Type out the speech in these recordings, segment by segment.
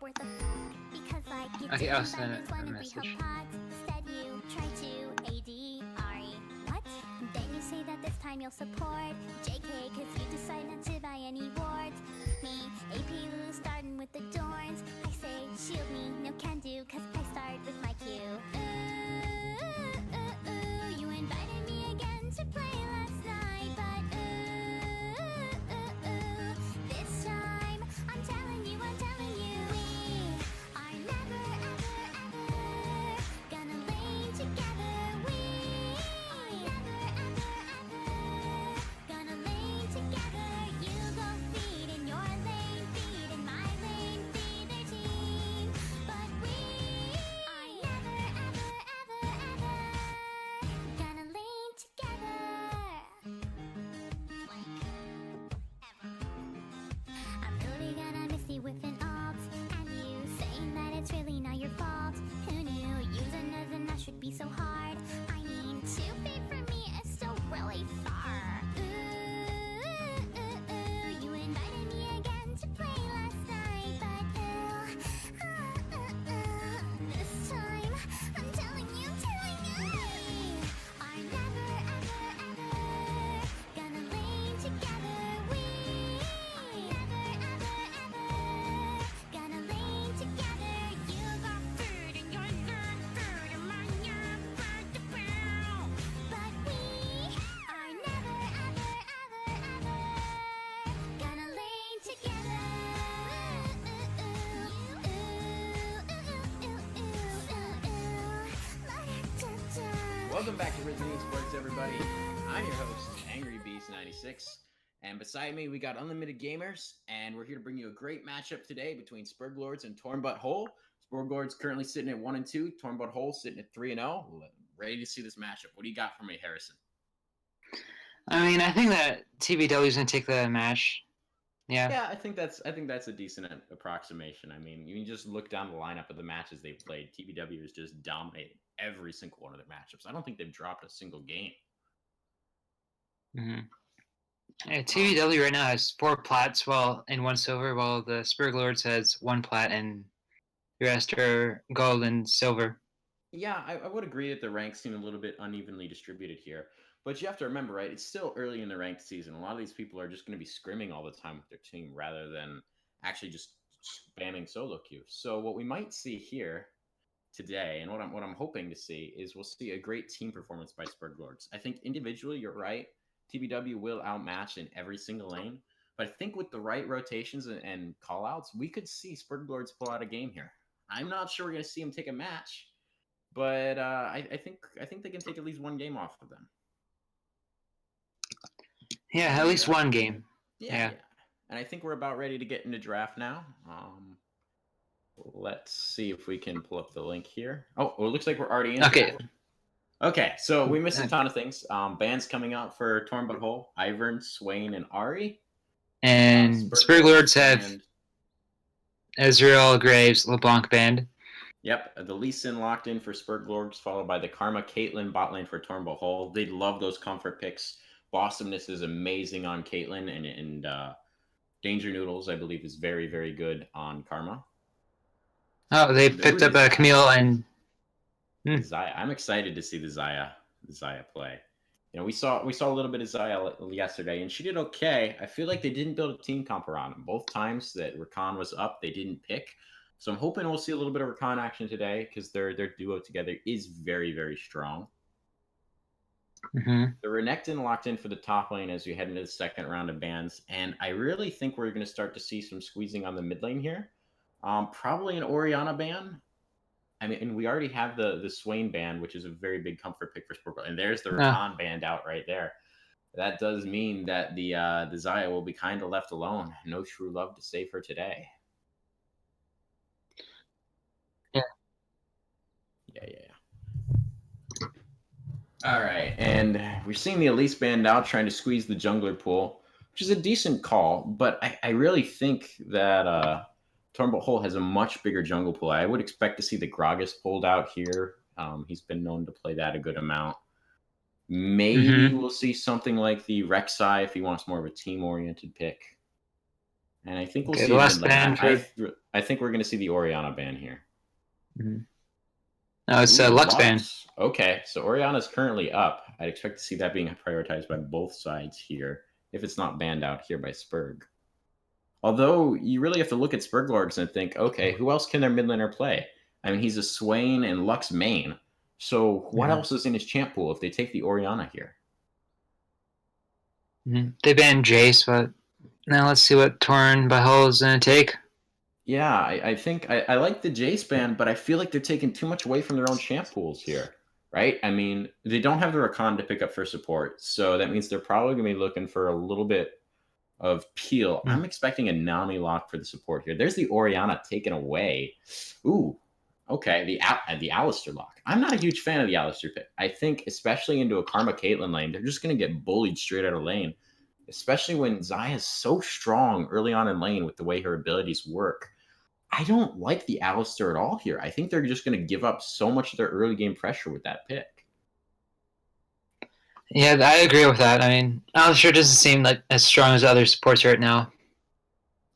worth a because like you Okay, didn't I'll send balance a one of message. pots. Instead you try to AD What? Then you say that this time you'll support JK cause you decide not to buy any wards. Me, AP Lou starting with the Dorns. I say shield me, no can do cause I start with my Q. You invited me again to play last night, but this time I'm telling you, we are never, ever, ever gonna lane together. We are never, ever, ever gonna lane together. You go feed in your lane, feed in my lane, feed their team. But we are never, ever, ever, ever gonna lane together. I'm really gonna miss you whipping alts, and you saying that it's really not your fault. Who knew using as a nut should be so hard? I mean, 2 feet from me is still really far. You invited me again to play last night, but this time I'm telling you, we are never, ever, ever gonna lane together. We are never, ever, ever gonna lane together. You got food and you're not food and my but we are never, ever, ever, ever gonna lane together. Welcome back to Rhythm Sports, everybody. I'm your host, Angry Beast 96, and beside me we got Unlimited Gamers, and we're here to bring you a great matchup today between Sperglords and Tornbutt Hole. Sperglords currently sitting at 1-2, Tornbutt Hole sitting at 3-0. Ready to see this matchup. What do you got for me, Harrison? I mean, I think that TBW is gonna take the match. Yeah, I think that's a decent approximation. I mean, you can just look down the lineup of the matches they've played. TBW has just dominated every single one of their matchups. I don't think they've dropped a single game. Mm-hmm. Yeah, TBW right now has 4 plats and 1 silver, while the Sperglords has 1 plat and the rest are gold and silver. Yeah, I would agree that the ranks seem a little bit unevenly distributed here. But you have to remember, right, it's still early in the ranked season. A lot of these people are just going to be scrimming all the time with their team rather than actually just spamming solo queue. So what we might see here today, and what I'm hoping to see, is we'll see a great team performance by Sperglords. I think individually, you're right, TBW will outmatch in every single lane. But I think with the right rotations and callouts, we could see Sperglords pull out a game here. I'm not sure we're going to see them take a match, but I think they can take at least one game off of them. Yeah, at least one game. Yeah. And I think we're about ready to get into draft now. Let's see if we can pull up the link here. Oh, it looks like we're already in. Okay, so we missed a ton of things. Bans coming out for Tornbutt Hole, Ivern, Swain, and Ari. And Sperglords have Ezreal, Graves, LeBlanc band. Yep, the Lee Sin locked in for Sperglords, followed by the Karma Caitlyn bot lane for Tornbutt Hole. They love those comfort picks. Bosomness is amazing on Caitlyn, and Danger Noodles, I believe, is very, very good on Karma. Oh, they picked up a Camille and Xayah. I'm excited to see the Xayah play. You know, we saw a little bit of Xayah yesterday, and she did okay. I feel like they didn't build a team comp around him. Both times that Rakan was up, they didn't pick. So I'm hoping we'll see a little bit of Rakan action today because their duo together is very, very strong. Mm-hmm. The Renekton locked in for the top lane as we head into the second round of bans, and I really think we're going to start to see some squeezing on the mid lane here. Probably an Orianna ban. I mean, and we already have the Swain band, which is a very big comfort pick for Sporkle. And there's the Rakan band out right there. That does mean that the Xayah will be kind of left alone. No true love to save her today. Yeah. All right, and we're seeing the Elise band out trying to squeeze the jungler pool, which is a decent call, but I really think that Tornbutt Hole has a much bigger jungle pool. I would expect to see the Gragas pulled out here. He's been known to play that a good amount. Maybe we'll see something like the Rek'Sai if he wants more of a team-oriented pick. And I think we'll Okay, see the a last mid lane. ban for. I think we're going to see the Orianna ban here. Mhm. No, it's Ooh, Lux ban. Lux. Okay, so Orianna's currently up. I'd expect to see that being prioritized by both sides here, if it's not banned out here by Sperg. Although, you really have to look at Sperglords and think, okay, who else can their mid laner play? I mean, he's a Swain and Lux main. So what Mhm. else is in his champ pool if they take the Orianna here? They banned Jace, but now let's see what Torn by Hull is going to take. Yeah, I think I like the Jace ban, but I feel like they're taking too much away from their own champ pools here, right? I mean, they don't have the Rakan to pick up for support, so that means they're probably going to be looking for a little bit of peel. I'm expecting a Nami lock for the support here. There's the Orianna taken away. Ooh, okay, the Alistair lock. I'm not a huge fan of the Alistair pick. I think, especially into a Karma Caitlyn lane, they're just going to get bullied straight out of lane, especially when Xayah is so strong early on in lane with the way her abilities work. I don't like the Alistair at all here. I think they're just going to give up so much of their early game pressure with that pick. Yeah, I agree with that. I mean, Alistair doesn't seem like as strong as other supports right now.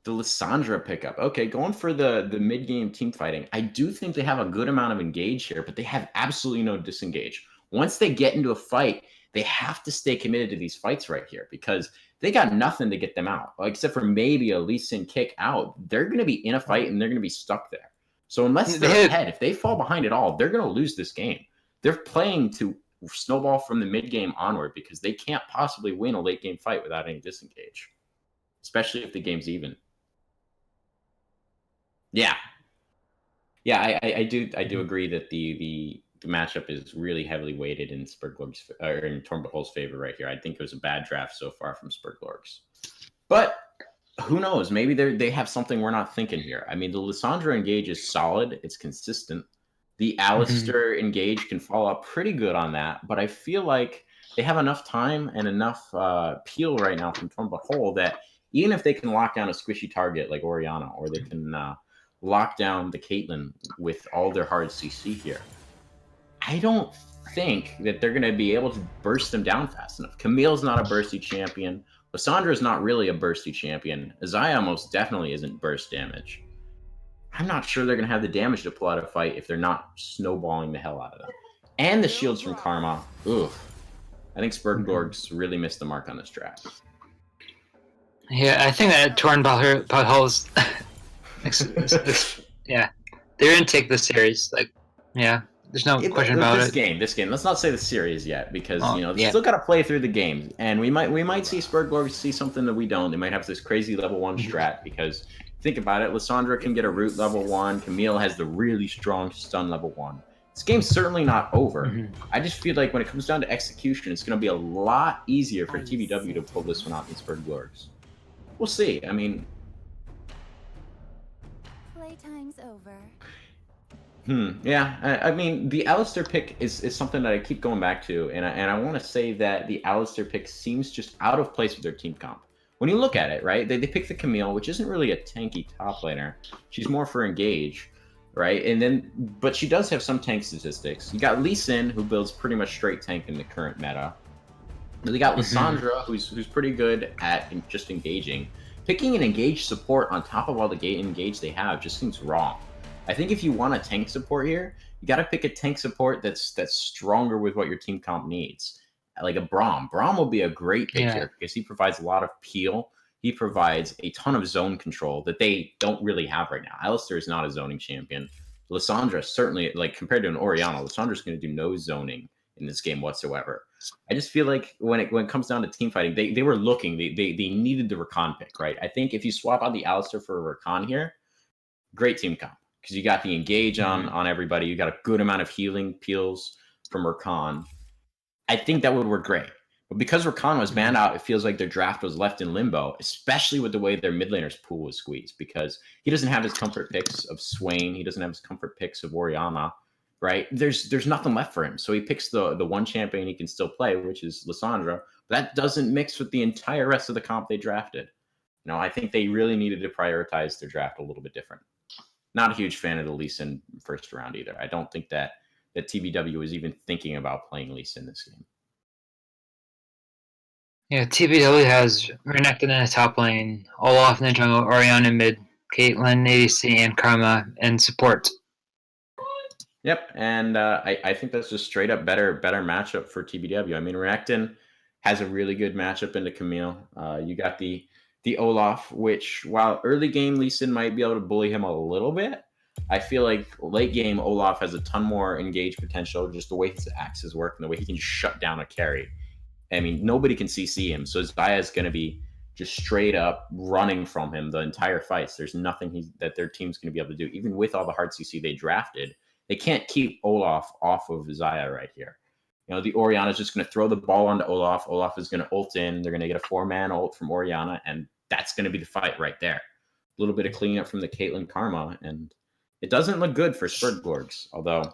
The Lissandra pickup. Okay, going for the mid-game team fighting. I do think they have a good amount of engage here, but they have absolutely no disengage. Once they get into a fight, they have to stay committed to these fights right here because they got nothing to get them out, except for maybe a Lee Sin kick out. They're going to be in a fight and they're going to be stuck there. So unless they're ahead, if they fall behind at all, they're going to lose this game. They're playing to snowball from the mid-game onward because they can't possibly win a late-game fight without any disengage, especially if the game's even. Yeah, I do agree that the matchup is really heavily weighted in Sperglords or in Tornbull's favor right here. I think it was a bad draft so far from Sperglords, but who knows? Maybe they have something we're not thinking here. I mean, the Lissandra engage is solid; it's consistent. The Alistair engage can follow up pretty good on that, but I feel like they have enough time and enough peel right now from Tornbull that even if they can lock down a squishy target like Orianna, or they can lock down the Caitlyn with all their hard CC here, I don't think that they're going to be able to burst them down fast enough. Camille's not a bursty champion. Lyssandra's not really a bursty champion. Xayah most definitely isn't burst damage. I'm not sure they're going to have the damage to pull out a fight if they're not snowballing the hell out of them. And the shields from Karma. Oof. I think Sperglords really missed the mark on this draft. Yeah, I think that Torn by Hull's. Yeah, they're going to take this series. Like, yeah, there's no question about this it. This game. Let's not say the series yet because they Yeah. still got to play through the games, and we might see Sperglords see something that we don't. They might have this crazy level 1 strat because think about it. Lissandra can get a root level 1. Camille has the really strong stun level 1. This game's certainly not over. I just feel like when it comes down to execution, it's going to be a lot easier for TBW to pull this one out than Sperglords. We'll see. I mean, Playtime's over. Yeah, I mean, the Alistair pick is something that I keep going back to, and I want to say that the Alistair pick seems just out of place with their team comp. When you look at it, right, they pick the Camille, which isn't really a tanky top laner. She's more for engage, right? And then, but she does have some tank statistics. You got Lee Sin, who builds pretty much straight tank in the current meta. They got Lissandra, who's pretty good at just engaging. Picking an engaged support on top of all the engage they have just seems wrong. I think if you want a tank support here, you got to pick a tank support that's stronger with what your team comp needs. Like a Braum. Braum will be a great pick here because he provides a lot of peel. He provides a ton of zone control that they don't really have right now. Alistair is not a zoning champion. Lissandra certainly, like compared to an Orianna, Lissandra's going to do no zoning in this game whatsoever. I just feel like when it comes down to team fighting, they were looking, they needed the Rakan pick, right? I think if you swap out the Alistair for a Rakan here, great team comp because you got the engage on everybody. You got a good amount of healing peels from Rakan. I think that would work great. But because Rakan was banned out, it feels like their draft was left in limbo, especially with the way their mid laners pool was squeezed because he doesn't have his comfort picks of Swain. He doesn't have his comfort picks of Orianna, right? There's nothing left for him. So he picks the one champion he can still play, which is Lissandra. But that doesn't mix with the entire rest of the comp they drafted. I think they really needed to prioritize their draft a little bit different. Not a huge fan of the Lee Sin first round either. I don't think that TBW was even thinking about playing Lee Sin this game. Yeah, TBW has Renekton in the top lane, Olaf in the jungle, Orion in mid, Caitlyn, ADC, and Karma in support. Yep, and I think that's just straight up better matchup for TBW. I mean, Renekton has a really good matchup into Camille. You got the Olaf, which while early game Lee Sin might be able to bully him a little bit, I feel like late game Olaf has a ton more engaged potential. Just the way his axes work and the way he can just shut down a carry. I mean, nobody can CC him, so Zaya is going to be just straight up running from him the entire fights. There's nothing that their team's going to be able to do, even with all the hard CC they drafted. They can't keep Olaf off of Zaya right here. You know, the Orianna's just going to throw the ball onto Olaf. Olaf is going to ult in. They're going to get a 4-man ult from Orianna, and that's going to be the fight right there. A little bit of cleanup from the Caitlyn Karma, and it doesn't look good for Sperglords, although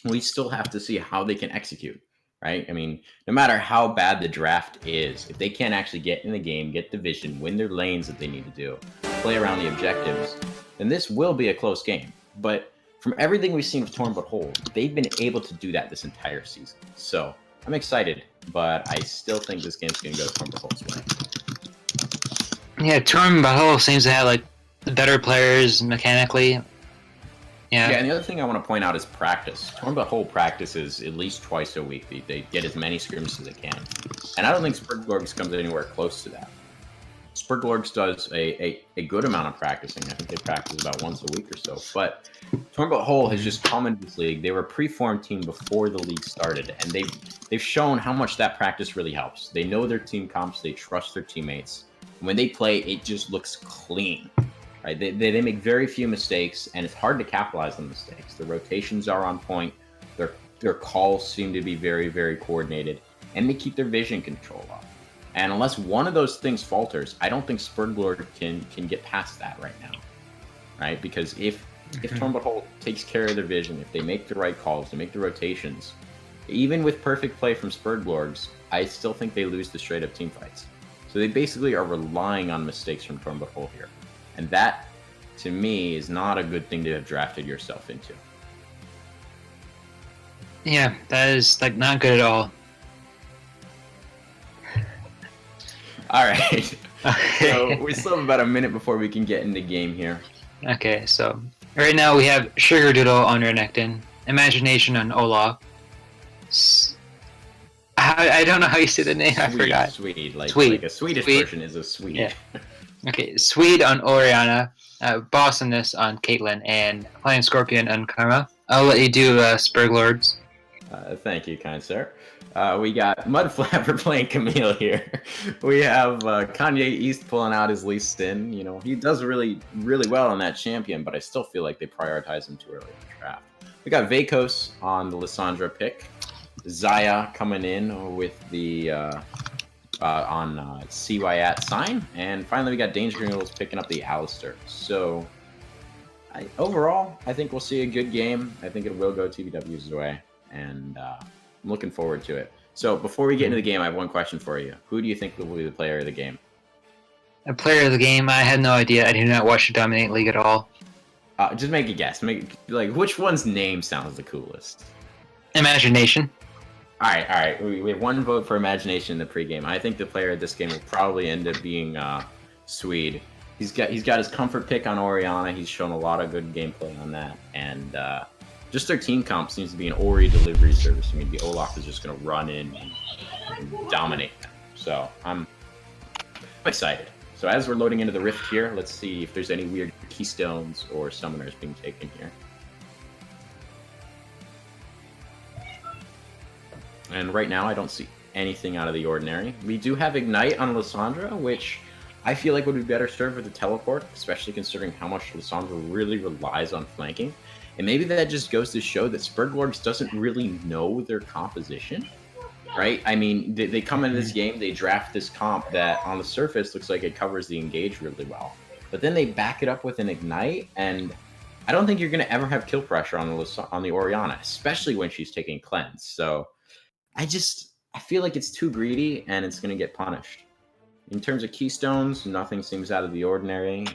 we still have to see how they can execute, right? I mean, no matter how bad the draft is, if they can't actually get in the game, get the vision, win their lanes that they need to do, play around the objectives, then this will be a close game. But from everything we've seen with Torn But Whole, they've been able to do that this entire season. So I'm excited, but I still think this game's going to go Torn But Whole's way. Yeah, Torn But Whole seems to have like the better players mechanically. Yeah, and the other thing I want to point out is practice. Torn But Whole practices at least twice a week. They get as many scrims as they can. And I don't think Sperglords comes anywhere close to that. Sperglords does a good amount of practicing. I think they practice about once a week or so. But Torn But Whole has just come into this league. They were a pre-formed team before the league started, and they've shown how much that practice really helps. They know their team comps. They trust their teammates. And when they play, it just looks clean. Right? They make very few mistakes, and it's hard to capitalize on mistakes. The rotations are on point. Their calls seem to be very, very coordinated, and they keep their vision control up. And unless one of those things falters, I don't think Sperglord can get past that right now, right? Because if Torn But Whole takes care of their vision, if they make the right calls, they make the rotations, even with perfect play from Sperglords, I still think they lose the straight up team fights. So they basically are relying on mistakes from Torn But Whole here. And that, to me, is not a good thing to have drafted yourself into. Yeah, that is like not good at all. All right. So we still have about a minute before we can get into game here. Okay, so right now we have Sugar Doodle on Renekton, Imagination on Olaf. I don't know how you say the name. I forgot. Swede, like a Swedish Swede. version is a Swede. Yeah. Okay, Swede on Orianna, Boss on this on Caitlyn, and Flying Scorpion on Karma. I'll let you do Sperglords. Thank you, kind sir. We got Mudflapper playing Camille here. We have Kanye East pulling out his Lee Sin. You know, he does really, really well on that champion, but I still feel like they prioritize him too early in the draft. We got Vakos on the Lissandra pick. Zaya coming in with the on CY sign. And finally, we got Danger Noodles picking up the Alistair. So overall, I think we'll see a good game. I think it will go TBW's way. And I'm looking forward to it. So before we get into the game, I have one question for you. Who do you think will be the player of the game? A player of the game, I had no idea. I did not watch the Dominate League at all. Just make a guess. Which one's name sounds the coolest? Imagination. All right. We have one vote for Imagination in the pregame. I think the player of this game will probably end up being Swede. He's got his comfort pick on Orianna. He's shown a lot of good gameplay on that, and just their team comp seems to be an Ori delivery service. I mean, the Olaf is just going to run in and dominate them. So I'm excited. So as we're loading into the Rift here, let's see if there's any weird keystones or summoners being taken here. And right now, I don't see anything out of the ordinary. We do have Ignite on Lissandra, which I feel like would be better served with the teleport, especially considering how much Lissandra really relies on flanking. And maybe that just goes to show that Sperglords doesn't really know their composition, right? I mean, they come into this game, they draft this comp that on the surface looks like it covers the engage really well. But then they back it up with an Ignite, and I don't think you're going to ever have kill pressure on the Orianna, especially when she's taking Cleanse. So I feel like it's too greedy, and it's going to get punished. In terms of keystones, nothing seems out of the ordinary.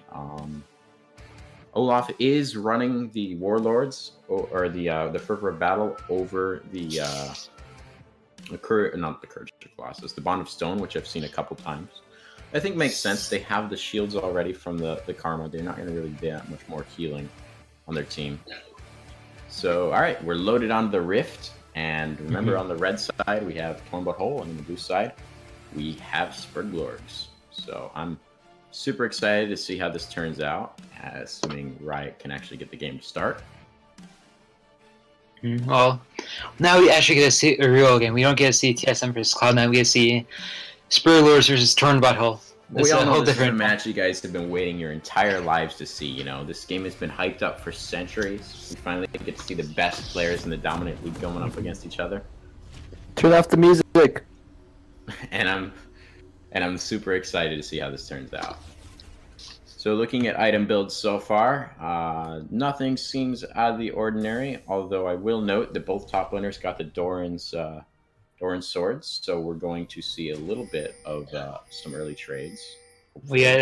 Olaf is running the Warlords or the Fervor of Battle over the not the Courage of Colossus, the Bond of Stone, which I've seen a couple times. I think makes sense. They have the shields already from the Karma. They're not going to really do that much more healing on their team. So, all right, we're loaded onto the Rift. And remember, on the red side, we have Tornbutt Hole, and on the blue side, we have Sperglords. So I'm super excited to see how this turns out, assuming Riot can actually get the game to start. Well, now we actually get to see a real game. We don't get to see TSM versus Cloud9. We get to see Sperglords versus Tornbutt Hole. We all know this is a match you guys have been waiting your entire lives to see. You know, this game has been hyped up for centuries. We finally get to see the best players in the dominant league going up against each other. Turn off the music. And I'm super excited to see how this turns out. So looking at item builds so far, nothing seems out of the ordinary. Although I will note that both top laners got the Doran's swords, so we're going to see a little bit of some early trades. We had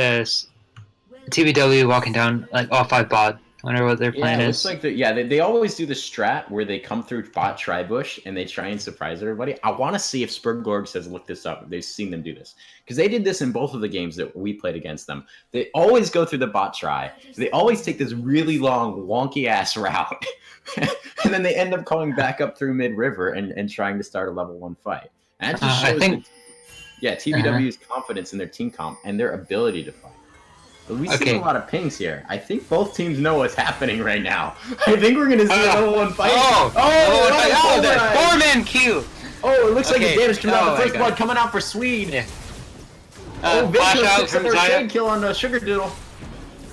TBW walking down like all 5 bot. I wonder what their plan is. Looks like they always do the strat where they come through bot tri-bush and they try and surprise everybody. I want to see if Sperglords has looked this up. They've seen them do this. Because they did this in both of the games that we played against them. They always go through the bot tri. They always take this really long, wonky-ass route. And then they end up coming back up through mid-river and trying to start a level 1 fight. And that just shows TBW's confidence in their team comp and their ability to fight. But we see a lot of pings here. I think both teams know what's happening right now. I think we're going to see a level 1 fight. That 4-man Q! Oh, it looks like the damage comes out. The first blood coming out for Swede. Yeah. Victor picks up our shade kill on the Sugar Doodle.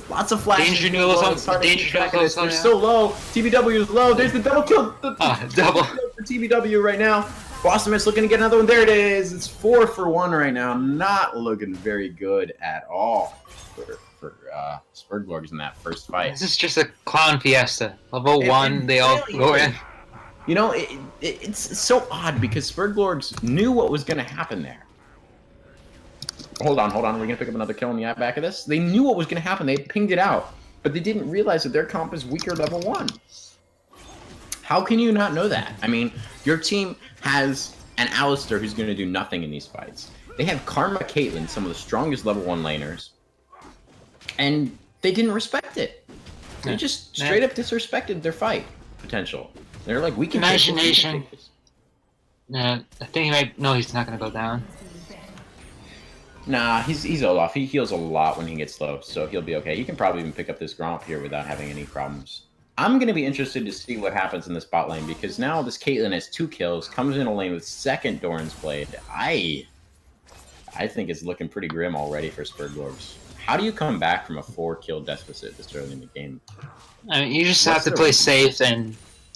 Lots of flashes. Danger Noodles on They're so low. TBW is low. There's the double kill. Double for TBW right now. Blossom's looking to get another one. There it is. It's 4 for 1 right now. Not looking very good at all for Sperglords in that first fight. This is just a clown fiesta. Level 1, they all go in. You know, it's so odd because Sperglords knew what was going to happen there. Hold on. We're going to pick up another kill in the back of this. They knew what was going to happen. They pinged it out. But they didn't realize that their comp is weaker level 1. How can you not know that? I mean, your team has an Alistar who's going to do nothing in these fights. They have Karma Caitlyn, some of the strongest level 1 laners. And they didn't respect it. They just straight up disrespected their fight potential. They're like, we can Imagination. I think he might. No, he's not gonna go down. Nah, he's Olaf. He heals a lot when he gets low, so he'll be okay. He can probably even pick up this Gromp here without having any problems. I'm gonna be interested to see what happens in this bot lane because now this Caitlyn has 2 kills, comes in a lane with second Doran's Blade. I think it's looking pretty grim already for Sperglords. How do you come back from a 4-kill deficit this early in the game? I mean, you just have to play safe and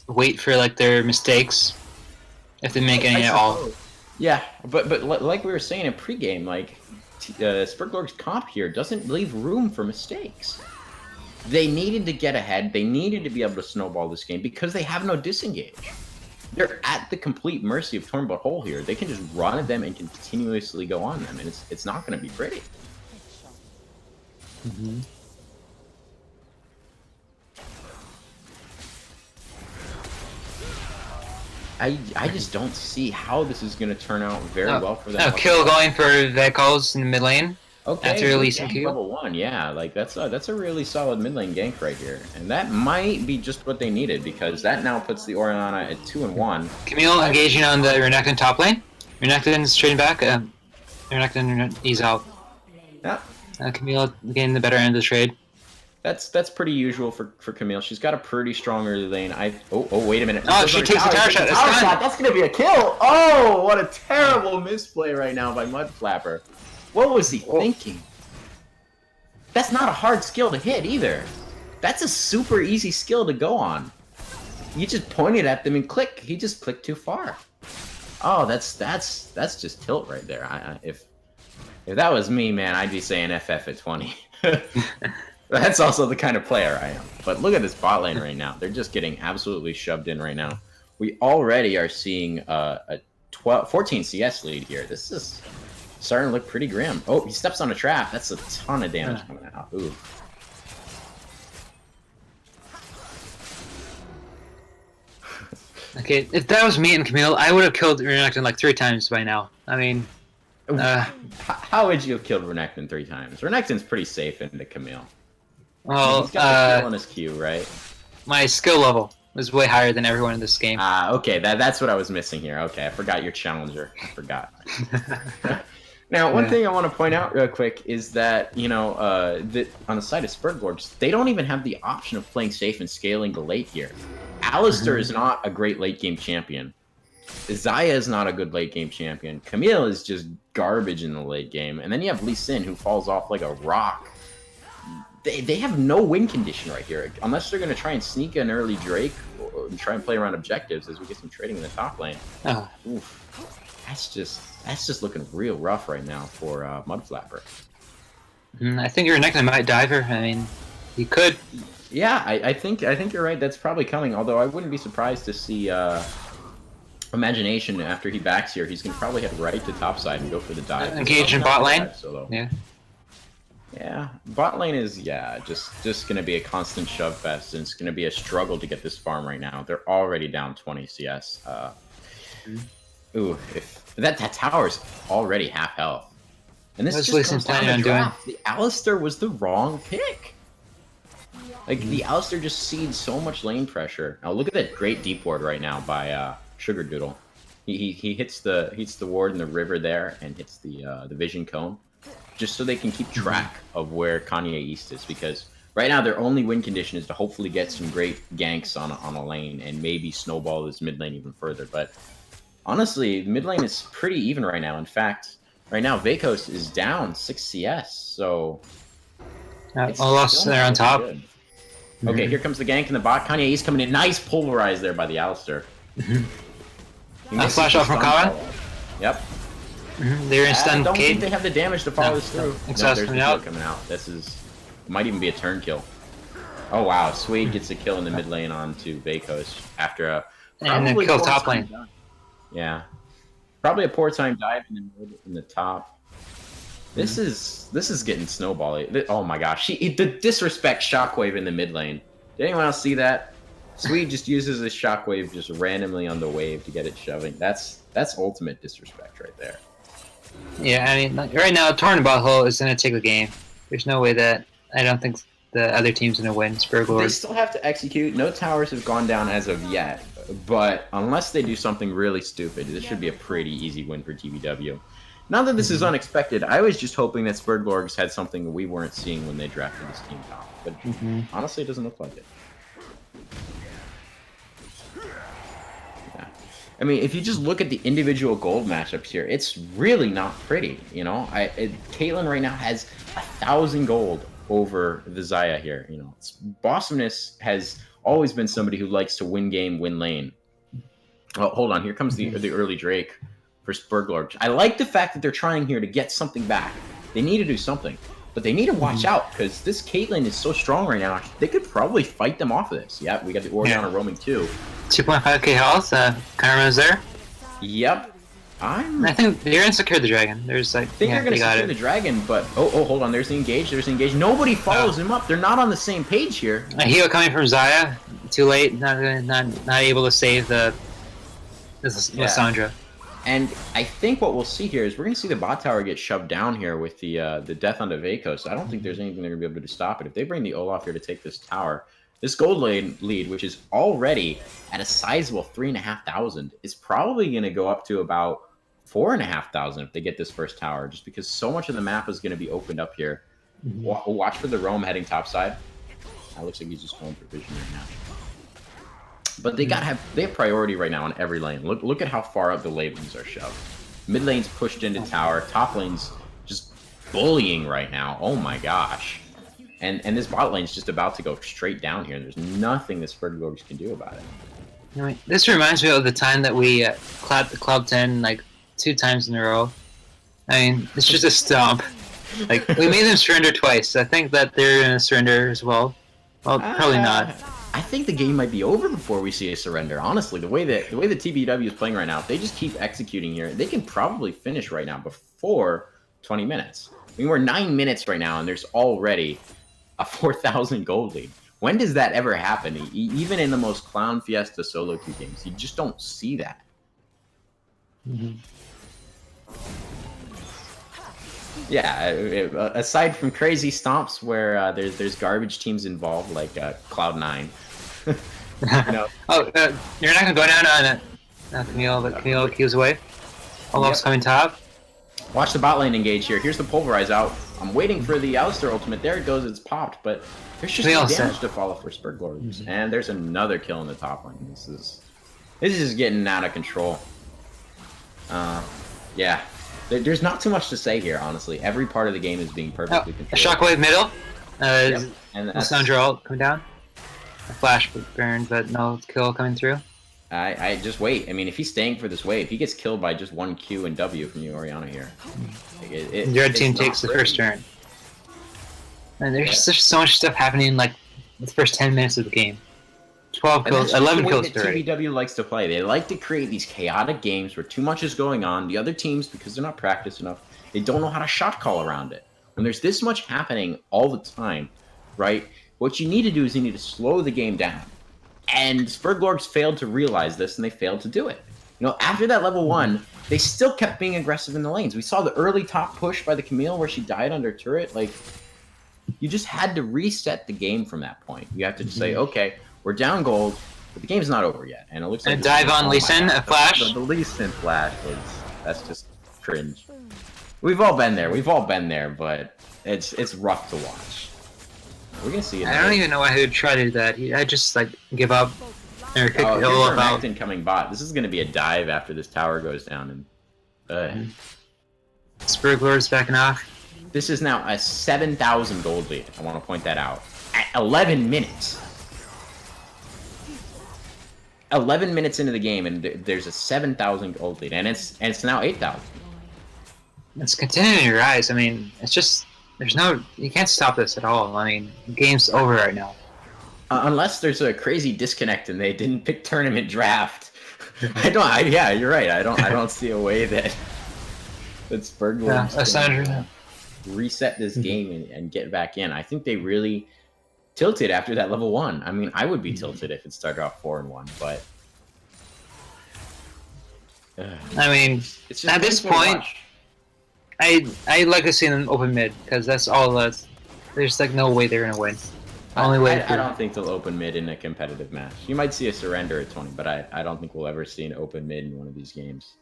wait for like their mistakes, if they make any at all. Yeah, but like we were saying in pregame, like Sperglords comp here doesn't leave room for mistakes. They needed to get ahead. They needed to be able to snowball this game because they have no disengage. They're at the complete mercy of Tornbutt Hole here. They can just run at them and continuously go on them, and it's not going to be pretty. I just don't see how this is going to turn out very well for them. Kill going for Vekals in the mid lane. Okay, after releasing Q. Level 1, yeah, like that's a really solid mid lane gank right here, and that might be just what they needed because that now puts the Orianna at 2-1. Camille engaging on the Renekton top lane. Renekton's trading back. Renekton, he's out. Yeah. Camille getting the better end of the trade. That's pretty usual for Camille. She's got a pretty strong early lane. Oh wait a minute. Oh, she takes a tower shot. That's gonna be a kill. Oh, what a terrible misplay right now by Mudflapper. What was he thinking? That's not a hard skill to hit either. That's a super easy skill to go on. You just pointed at them and click. He just clicked too far. Oh, that's just tilt right there. If that was me, man, I'd be saying FF at 20. That's also the kind of player I am. But look at this bot lane right now. They're just getting absolutely shoved in right now. We already are seeing a 14 CS lead here. This is starting to look pretty grim. Oh, he steps on a trap. That's a ton of damage coming out. Ooh. Okay, if that was me and Camille, I would have killed Renekton like 3 times by now. I mean, How would you have killed Renekton 3 times? Renekton's pretty safe into Camille. well, He's got the kill on his Q, right? my skill level was way higher than everyone in this game. Okay, that's what I was missing here. Okay, I forgot your challenger. I forgot. Now, one thing I want to point out real quick is that, you know, that on the side of Sperglords, they don't even have the option of playing safe and scaling the late here. Alistair is not a great late game champion. Xayah is not a good late game champion. Camille is just garbage in the late game. And then you have Lee Sin, who falls off like a rock. They have no win condition right here. Unless they're going to try and sneak an early Drake or try and play around objectives as we get some trading in the top lane. Oof. That's just looking real rough right now for Mudflapper. I think your Renekton might diver. I mean, he could. Yeah, I think you're right. That's probably coming. Although I wouldn't be surprised to see Imagination after he backs here. He's gonna probably head right to top side and go for the dive. Engage in bot lane. Yeah. Yeah, bot lane is just gonna be a constant shove fest, and it's gonna be a struggle to get this farm right now. They're already down 20 CS. Ooh, if that tower's already half health, and this just comes down to draft. The Alistair was the wrong pick. Like the Alistair just seeds so much lane pressure. Now look at that great deep ward right now by Sugar Doodle. He hits the ward in the river there and hits the vision cone, just so they can keep track of where Kanye East is, because right now their only win condition is to hopefully get some great ganks on a lane and maybe snowball this mid lane even further. But honestly, mid lane is pretty even right now. In fact, right now Vacos is down 6 CS, so Olaf's there on top. Okay, here comes the gank in the bot. Kanye East coming in. Nice pulverized there by the Alistair. Flash off from Kawa. Yep. They're in stun. I don't think they have the damage to follow this through. There's the kill coming out. This might even be a turn kill. Oh wow, Swede gets a kill in the mid lane onto Vacos after a and then kill top lane. Yeah, probably a poor time dive in the top. This is getting snowbally. Oh my gosh, the disrespect shockwave in the mid lane. Did anyone else see that? Swede just uses his shockwave just randomly on the wave to get it shoving. That's ultimate disrespect right there. Yeah, I mean, right now, Torn Bot Hole is going to take the game. There's no way that I don't think the other team's going to win. Sperglords. They still have to execute. No towers have gone down as of yet. But unless they do something really stupid, this should be a pretty easy win for TBW. Not that this is unexpected. I was just hoping that Sperglords had something we weren't seeing when they drafted this team top. But honestly, it doesn't look like it. I mean, if you just look at the individual gold matchups here, it's really not pretty, you know? Caitlyn right now has 1,000 gold over the Xayah here, you know? Bosomness has always been somebody who likes to win game, win lane. Oh, hold on, here comes the early Drake for Sperglord. I like the fact that they're trying here to get something back. They need to do something, but they need to watch out, because this Caitlyn is so strong right now, they could probably fight them off of this. Yeah, we got the Oriana roaming too. 2.5k health, Karma's there. Yep. I think they're gonna secure the dragon. There's like, I think they're gonna secure the dragon, but oh, hold on. There's the engage. Nobody follows him up. They're not on the same page here. A heal coming from Xayah. Too late. Not able to save the Lissandra. And I think what we'll see here is we're gonna see the bot tower get shoved down here with the death onto Vacos. I don't think there's anything they're gonna be able to stop it. If they bring the Olaf here to take this tower, this gold lane lead, which is already at a sizable 3,500, is probably going to go up to about 4,500 if they get this first tower, just because so much of the map is going to be opened up here. Watch for the roam heading topside. That looks like he's just going for vision right now. But they have priority right now on every lane. Look at how far up the lanes are shoved. Mid lane's pushed into tower. Top lane's just bullying right now. Oh my gosh. And this bot lane's just about to go straight down here. There's nothing that Sperglords can do about it. This reminds me of the time that we clapped the Club 10 like 2 times in a row. I mean, it's just a stomp. Like, we made them surrender twice. I think that they're going to surrender as well. Well, probably not. I think the game might be over before we see a surrender. Honestly, the way that TBW is playing right now, if they just keep executing here, they can probably finish right now before 20 minutes. I mean, we're 9 minutes right now, and there's already a 4,000 gold lead. When does that ever happen? Even in the most clown fiesta solo queue games, you just don't see that. Yeah, aside from crazy stomps where there's garbage teams involved, like Cloud9. You know, you're not gonna go down on Camille, but Camille queues away. Olaf's coming top. Watch the bot lane engage here. Here's the pulverize out. I'm waiting for the Alistar ultimate. There it goes. It's popped, but there's just no damage to follow for Sperglords. And there's another kill in the top lane. This is getting out of control. Yeah. There's not too much to say here, honestly. Every part of the game is being perfectly controlled. A shockwave middle. And the Sandra ult coming down. A flash burned, but no kill coming through. I just wait. I mean, if he's staying for this wave, he gets killed by just one Q and W from you, Orianna here. The red team takes the first turn. And there's so much stuff happening in like the first 10 minutes of the game. 12 kills, 11 kills already. TVW likes to play. They like to create these chaotic games where too much is going on. The other teams, because they're not practiced enough, they don't know how to shot call around it. When there's this much happening all the time, right? What you need to do is you need to slow the game down. And Sperglords failed to realize this, and they failed to do it. You know, after that level 1, they still kept being aggressive in the lanes. We saw the early top push by the Camille where she died under turret. Like, you just had to reset the game from that point. You have to just say, okay, we're down gold, but the game's not over yet. And it looks like... A dive on Lee Sin, a flash. The Lee Sin flash that's just cringe. We've all been there, but it's rough to watch. We're gonna see it. I don't even know why he would try to do that. I just like give up or kick here's Olaf out. Coming bot. This is gonna be a dive after this tower goes down, and Sperglords backing off. This is now a 7,000 gold lead. I want to point that out. At 11 minutes. 11 minutes into the game, and there's a 7,000 gold lead, and it's now 8,000. It's continuing to rise. I mean, it's just you can't stop this at all. I mean, the game's over right now. Unless there's a crazy disconnect and they didn't pick tournament draft. Yeah, you're right. I don't see a way that Sperglords reset this game and get back in. I think they really tilted after that level 1. I mean, I would be tilted if it started off 4-1, but I mean, it's just at this point, I'd like to see them open mid because that's all that's. There's like no way they're gonna win. Only way. I don't think they'll open mid in a competitive match. You might see a surrender at 20, but I don't think we'll ever see an open mid in one of these games.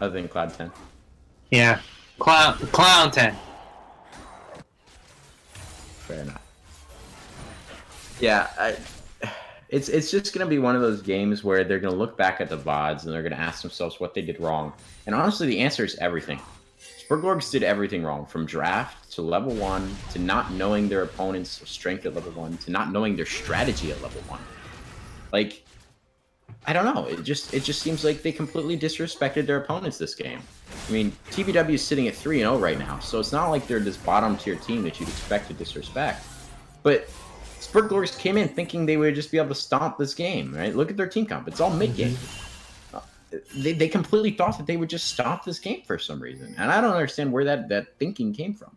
Other than Cloud 10. Yeah, Clown 10. Fair enough. Yeah, it's just gonna be one of those games where they're gonna look back at the VODs and they're gonna ask themselves what they did wrong. And honestly, the answer is everything. Sperglords did everything wrong, from draft to level 1 to not knowing their opponent's strength at level 1 to not knowing their strategy at level 1. Like, I don't know. It just seems like they completely disrespected their opponents this game. I mean, TVW is sitting at 3-0 right now, so it's not like they're this bottom tier team that you'd expect to disrespect. But Sperglords came in thinking they would just be able to stomp this game, right? Look at their team comp. It's all mid-game. They completely thought that they would just stomp this game for some reason. And I don't understand where that thinking came from.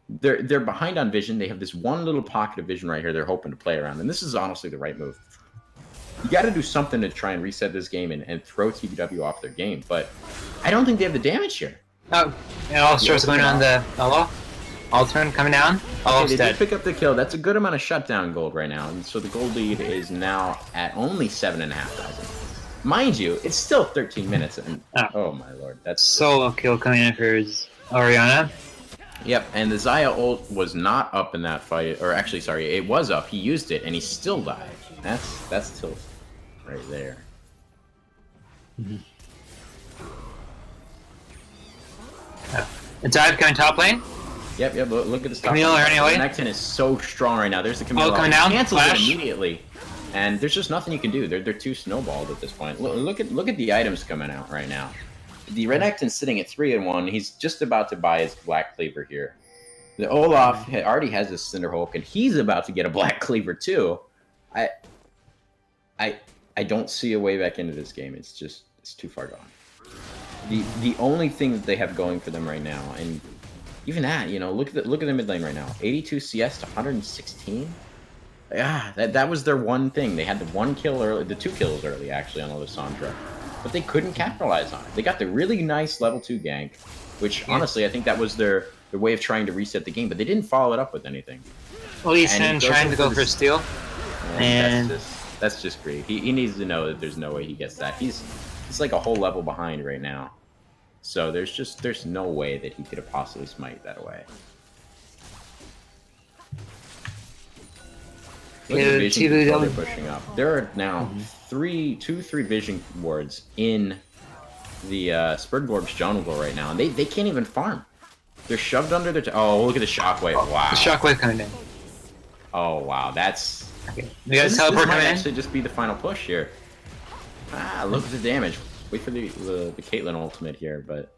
They're behind on vision. They have this one little pocket of vision right here they're hoping to play around. And this is honestly the right move. You got to do something to try and reset this game and throw TVW off their game. But I don't think they have the damage here. Oh, and all starts going on the Olaf. Altern coming down. Okay, they did pick up the kill. That's a good amount of shutdown gold right now. And so the gold lead is now at only 7,500. Mind you, it's still 13 minutes. And oh my lord, that's solo kill coming in for Orianna. Yep, and the Xayah ult was not up in that fight, or actually, sorry, it was up. He used it, and he still died. That's tilt right there. A dive coming top lane. Yep. Look at this top Camille lane. anyway. Nectin is so strong right now. There's the Camille. Coming down. Cancels Flash. it immediately, and there's just nothing you can do. They're too snowballed at this point. Look at the items coming out right now. The Red Nectin's sitting at 3-1. He's just about to buy his Black Cleaver here. The Olaf already has his Cinderhulk, and he's about to get a Black Cleaver too. I don't see a way back into this game. It's too far gone. The only thing that they have going for them right now, and even that, you know, look at the mid lane right now. 82 CS to 116. Yeah, that was their one thing. They had the one kill early, the 2 kills early actually on Alessandra, but they couldn't capitalize on it. They got the really nice level 2 gank, which honestly I think that was their way of trying to reset the game, but they didn't follow it up with anything. Well, he's trying to go for steal, and that's just great. He needs to know that there's no way he gets that. He's like a whole level behind right now. So there's no way that he could have possibly smite that away. Look at the vision control they're pushing up. There are now 3 vision wards in the Sperglords jungle right now, and they can't even farm. They're shoved under their. Oh, look at the shockwave! Wow. The shockwave coming in. Oh wow, that's. Okay. We got teleport might coming in. actually just be the final push here. Ah, look at the damage. Wait for the Caitlyn ultimate here, but.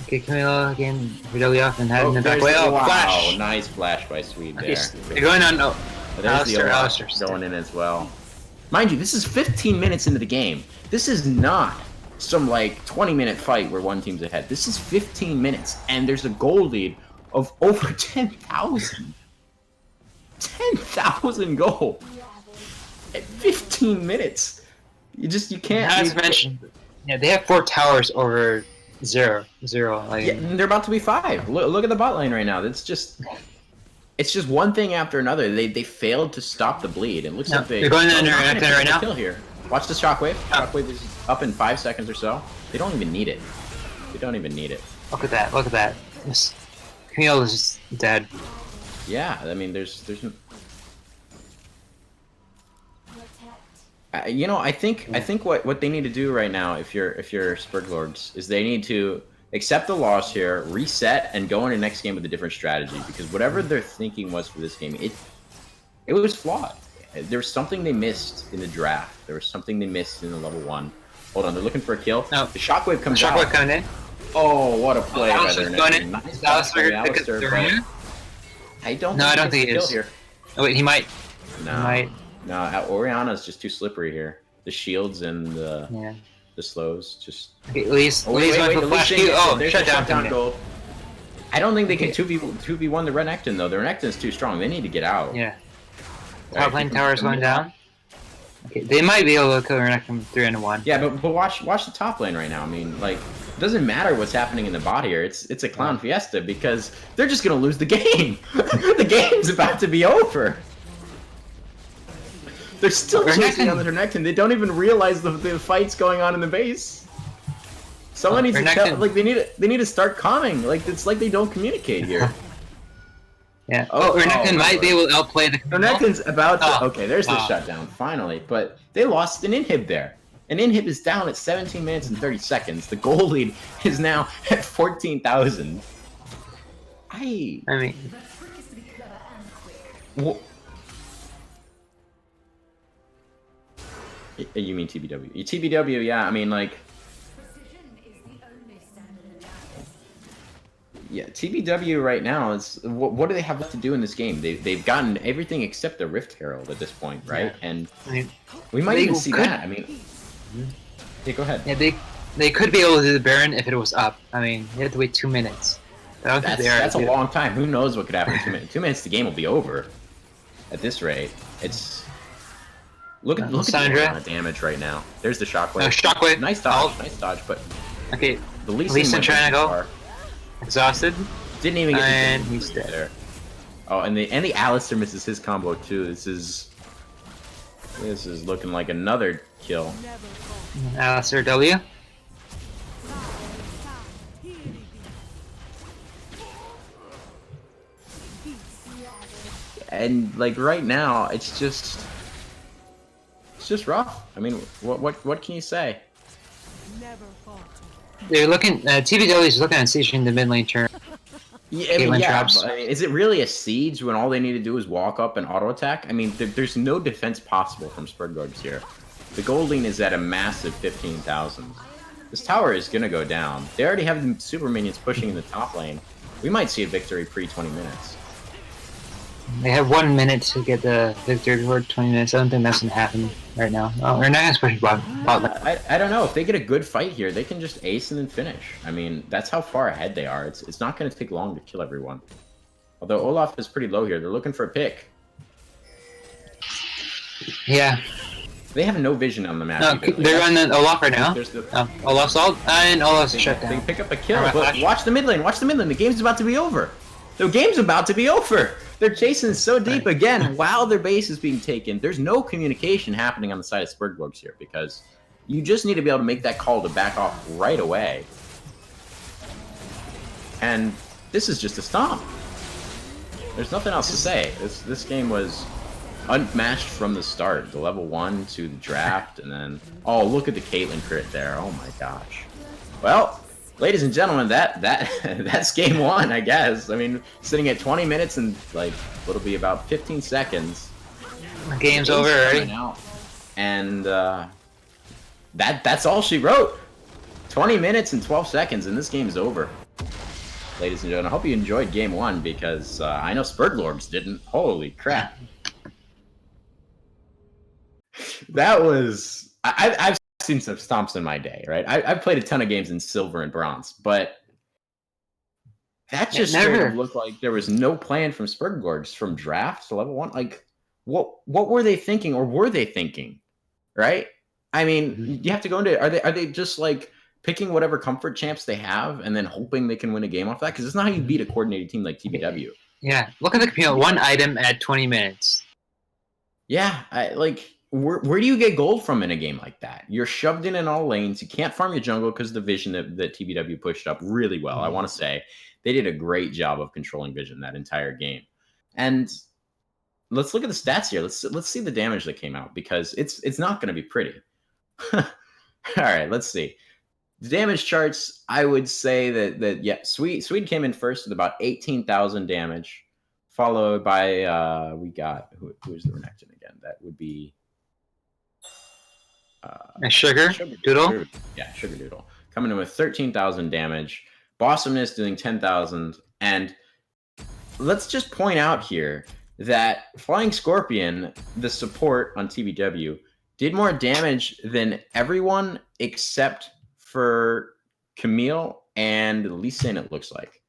Okay, Camilo again, really off and heading the back way. Oh, wow, flash! Nice flash by Swede there. Okay, they're going on. Oh, there's the Alistair going in as well. Mind you, this is 15 minutes into the game. This is not some like 20-minute fight where one team's ahead. This is 15 minutes, and there's a goal lead of over 10,000. 10,000 gold at 15 minutes. You can't. Not to mention, yeah, they have 4 towers over 0. Like, yeah, they're about to be 5. Look at the bot lane right now. It's just one thing after another. They failed to stop the bleed. It looks like they're going under right now. Kill here. Watch the shockwave. Shockwave is up in 5 seconds or so. They don't even need it. They don't even need it. Look at that. Look at that. This Camille is just dead. Yeah, I mean, there's. You know, I think what they need to do right now, if you're Sperglords, is they need to accept the loss here, reset, and go into next game with a different strategy. Because whatever their thinking was for this game, it was flawed. There was something they missed in the draft. There was something they missed in the level 1. Hold on, they're looking for a kill. No. The shockwave comes out. Shockwave coming in. Oh, what a play by their going Nice Alistair, Alistair, but I don't think he is. Here. Oh wait, he might. No. He might. No, Oriana's just too slippery here. The shields and the slows just. Okay, Lee's wait, going for flash Q. Oh, there's shut down goal. I don't think they can 2v1 the Renekton though. The Renekton's too strong. They need to get out. Yeah. Top lane tower is going down. Okay, they might be able to kill Renekton 3-1. Yeah, but watch the top lane right now. I mean, like, it doesn't matter what's happening in the bot here. It's a clown fiesta because they're just gonna lose the game. The game's about to be over. They're still chasing on the Renekton. They don't even realize the fight's going on in the base. Someone needs to tell, like, they need to start calming. Like, it's like they don't communicate here. Yeah. Renekton might be able to outplay the. Renekton's about to. Okay, there's the shutdown finally, but they lost an inhib there. An inhib is down at 17 minutes and 30 seconds. The goal lead is now at 14,000. I mean. You mean TBW? TBW, yeah. I mean, like. Yeah, TBW right now is what do they have left to do in this game? They've gotten everything except the Rift Herald at this point, right? Yeah. And I mean, we might even see that. I mean, yeah, go ahead. Yeah, they could be able to do the Baron if it was up. I mean, you have to wait 2 minutes. That's a long time. Who knows what could happen in 2 minutes? 2 minutes, the game will be over. At this rate, it's look at the damage right now. There's the shockwave. Shockwave. Nice dodge, but okay. The Lee trying to go. Exhausted. Didn't even get and he's dead. There. Oh, and the Alistair misses his combo too. This is looking like another kill. Alistair W. And like right now, it's just rough. I mean, what can you say? They're looking. TBW is looking at siege in the mid lane turn. Yeah, I mean, is it really a siege when all they need to do is walk up and auto attack? I mean, there's no defense possible from Sperglords here. The gold lane is at a massive 15,000. This tower is gonna go down. They already have the super minions pushing in the top lane. We might see a victory pre 20 minutes. They have 1 minute to get the victory before 20 minutes. I don't think that's gonna happen right now. Oh, they're not gonna push bot lane. I don't know. If they get a good fight here, they can just ace and then finish. I mean, that's how far ahead they are. It's not going to take long to kill everyone. Although Olaf is pretty low here. They're looking for a pick. Yeah. They have no vision on the map. No, they're on the Olaf right now. There's the, Olaf's ult, and Olaf's shut they down. pick up a kill, Alright, but flash. watch the mid lane. Watch the mid lane. The game's about to be over. The game's about to be over. They're chasing so deep again while their base is being taken. There's no communication happening on the side of Sperglords here because you just need to be able to make that call to back off right away. And this is just a stomp. There's nothing else to say. This game was unmatched from the start. The level 1 to the draft, and then oh, look at the Caitlyn crit there. Oh my gosh. Well, ladies and gentlemen, that's game 1, I guess. I mean, sitting at 20 minutes and like what'll be about 15 seconds. The game's over already. And that's all she wrote. 20 minutes and 12 seconds, and this game is over. Ladies and gentlemen, I hope you enjoyed game 1 because I know Sperglords didn't. Holy crap. That was... I've seen some stomps in my day, right? I've played a ton of games in silver and bronze, but that just straight up looked like there was no plan from Sperglords from draft to level 1. Like, what were they thinking, or were they thinking, right? I mean, you have to go into... Are they just like picking whatever comfort champs they have and then hoping they can win a game off that? Because it's not how you beat a coordinated team like TBW. Yeah, look at the community. 1 item at 20 minutes. Yeah, where do you get gold from in a game like that? You're shoved in all lanes. You can't farm your jungle because the vision that TBW pushed up really well. I want to say they did a great job of controlling vision that entire game. And let's look at the stats here. Let's see the damage that came out because it's not going to be pretty. All right, let's see. The damage charts, I would say that yeah, Swede came in first with about 18,000 damage, followed by we got who's the Renekton again? That would be Sugar Doodle. Yeah, Sugar Doodle coming in with 13,000 damage. Bossomeness doing 10,000, and let's just point out here that Flying Scorpion, the support on TBW, did more damage than everyone except for Camille and Lee Sin, it looks like.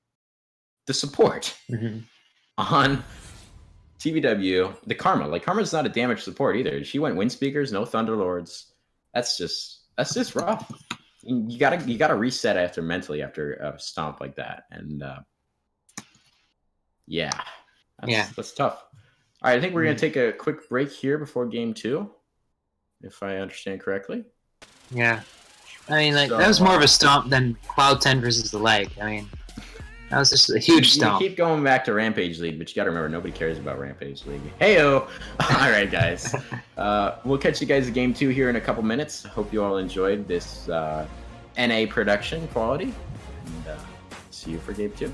The support on TBW, the Karma. Like, Karma's not a damage support either. She went Wind Speakers, no Thunderlords. That's just rough. You gotta reset after mentally after a stomp like that. And that's tough. All right, I think we're gonna take a quick break here before game 2, if I understand correctly. Yeah. I mean, like, that was more of a stomp than Cloud 10 versus the leg. I mean, that was just a huge stomp. You keep going back to Rampage League, but you got to remember, nobody cares about Rampage League. Heyo! All right, guys. We'll catch you guys at game 2 here in a couple minutes. Hope you all enjoyed this NA production quality. And see you for game 2.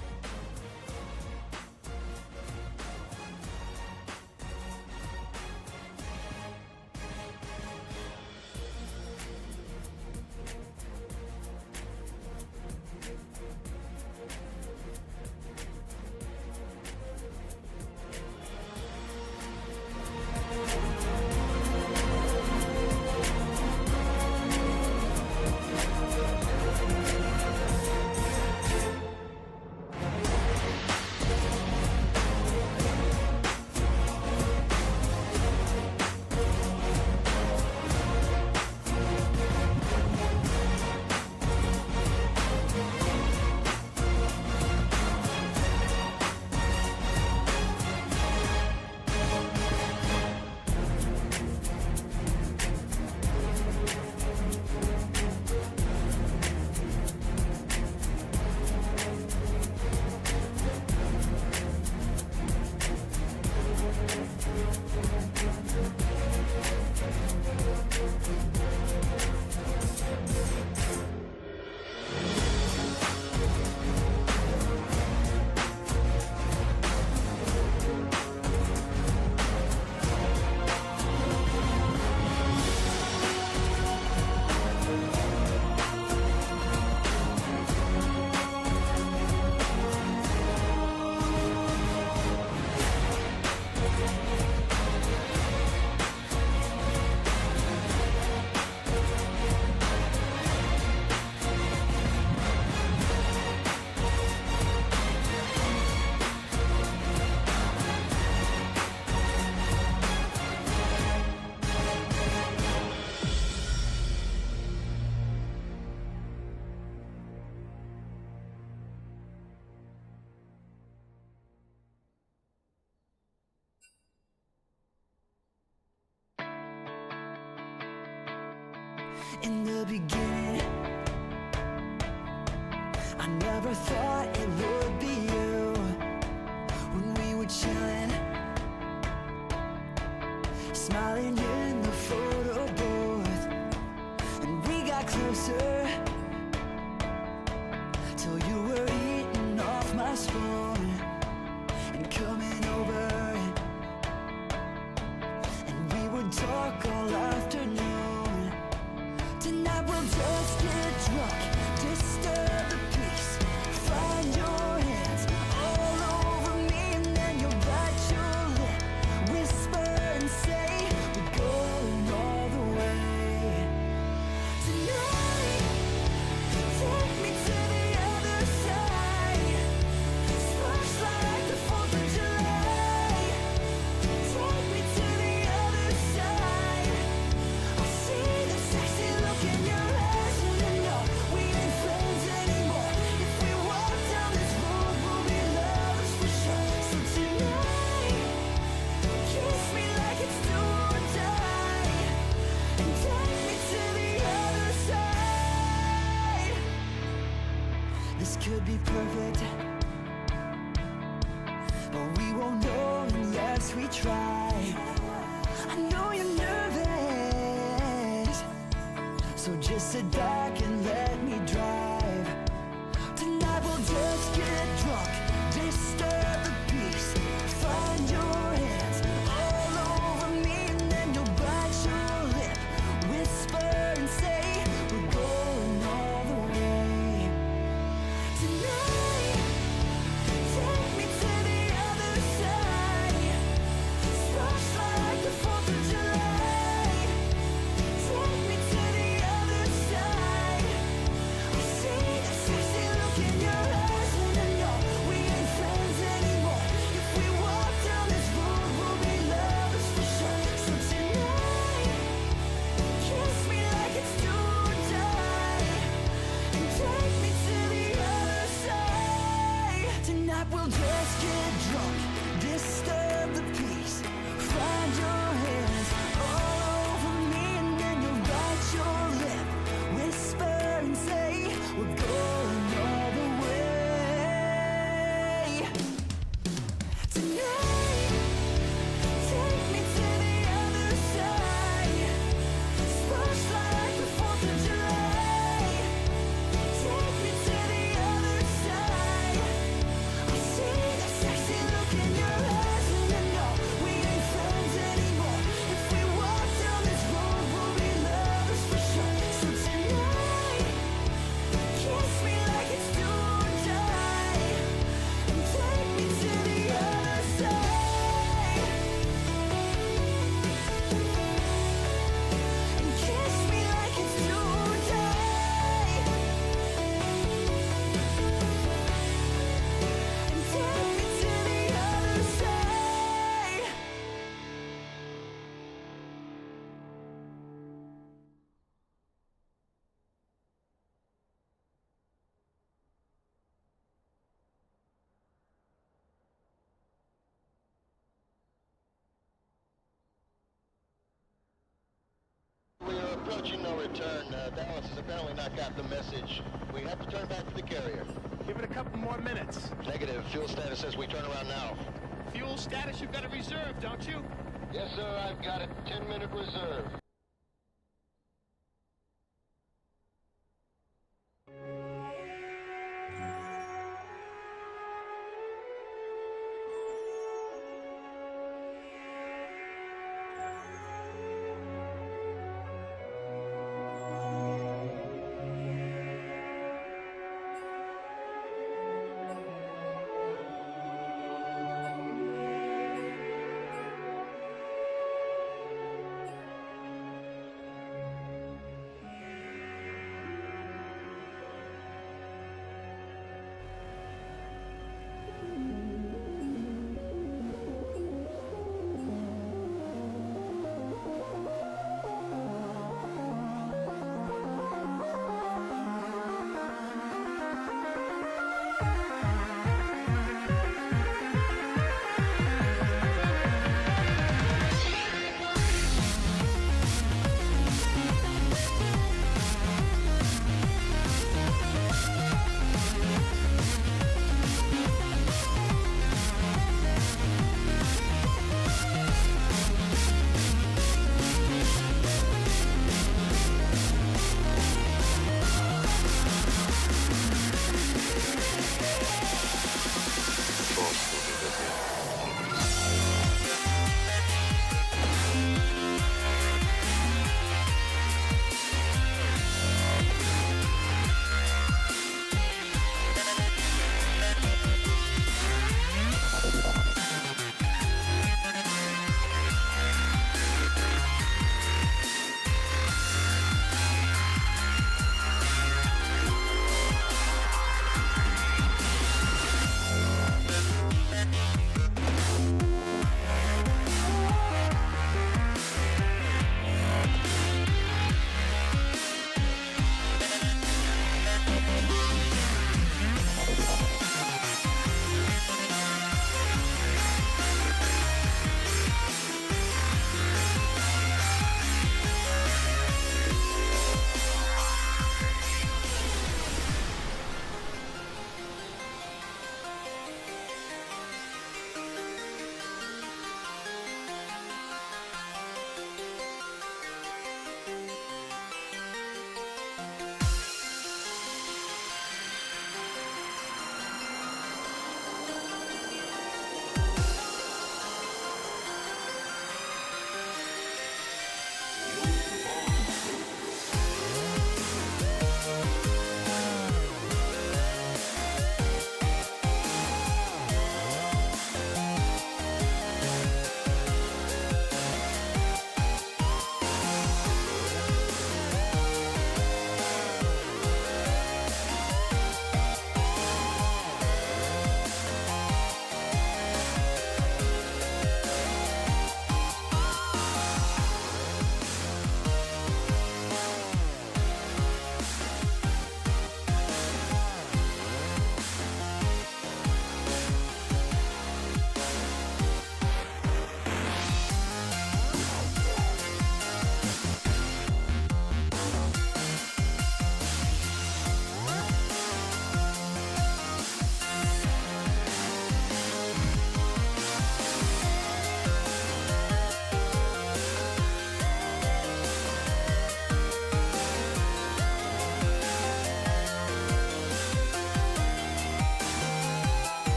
In the beginning, I never thought it would be you. When we were chilling, smiling in the photo booth, and we got closer till you were eating off my spoon and coming over, and we would talk all afternoon. Tonight we'll just get drunk, disturb the peace, find your hands all over me, and then you'll bite your lip, whisper and say we're going all the way. Tonight, take me to the other side, sparks like the 4th of July. Take me to the other side. I see the sexy look in your eyes, and I know we ain't friends anymore. If we walk down this road, we'll be lovers for sure. So tonight, kiss me like it's do or die, and take me to the other side. This could be perfect, but we won't know unless we try. I know you're nervous, so just sit back and let me drive. Tonight we'll just get drunk, disturb the peace, find your hands all over me, and then you'll bite your lip, whisper and say we're going all the way. Tonight, take me to the other side, sparks like the 4th of July. Take me to the other side. I see the sexy look in your eyes, and I know we ain't friends anymore. If we walk down this road, we'll be lovers for sure. So tonight, kiss me like it's do or die, and take me to the other side. Tonight we'll just get drunk, disturb the peace, find your hands all over me, and then you'll bite your lip, whisper and say we're going all the way. Tonight, take me to the other side, sparks like the 4th of July. Take me to the other side. I see the sexy look in your eyes, and I know we ain't friends anymore. If we walk down this road, we'll be lovers for sure. So tonight, kiss me like it's do or die, and take me to the other side. And kiss me like it's do or die, and take me to the other side. We are approaching no return. Dallas has apparently not got the message. We have to turn back to the carrier. Give it a couple more minutes. Negative. Fuel status says we turn around now. Fuel status, you've got a reserve, don't you? Yes, sir. I've got it. 10-minute reserve.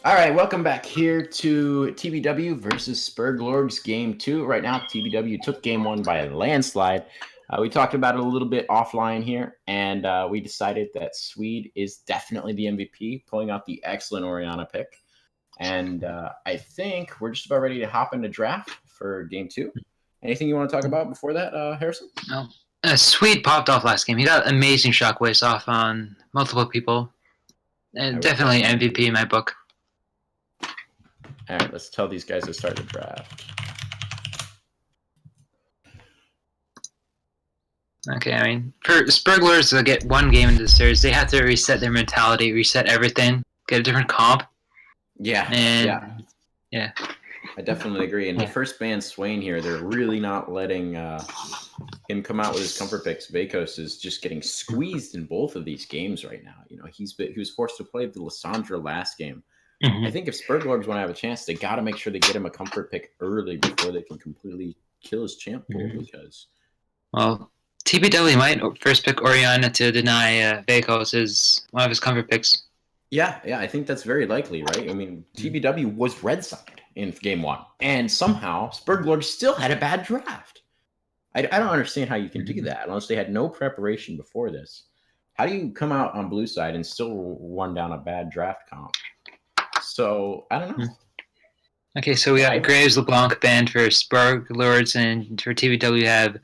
All right, welcome back here to TBW versus Sperglords Game 2. Right now, TBW took Game 1 by a landslide. We talked about it a little bit offline here, and we decided that Swede is definitely the MVP, pulling out the excellent Oriana pick. And I think we're just about ready to hop into draft for Game 2. Anything you want to talk about before that, Harrison? No. Swede popped off last game. He got amazing shockwaves off on multiple people. And definitely MVP in my book. All right, let's tell these guys to start the draft. Okay, I mean, for Sperglords to get one game into the series, they have to reset their mentality, reset everything, get a different comp. Yeah, And yeah. I definitely agree. And the first ban Swain here, they're really not letting him come out with his comfort picks. Vakos is just getting squeezed in both of these games right now. You know, he was forced to play the Lissandra last game. I think if Sperglords want to have a chance, they got to make sure they get him a comfort pick early before they can completely kill his champ pool. Because, well, TBW might first pick Oriana to deny Vakos as one of his comfort picks. yeah, I think that's very likely, right? I mean, TBW was red side in game 1, and somehow Sperglords still had a bad draft. I don't understand how you can do that unless they had no preparation before this. How do you come out on blue side and still run down a bad draft comp? So, I don't know. Okay, so we got Graves LeBlanc banned for Sperglords, and for TBW have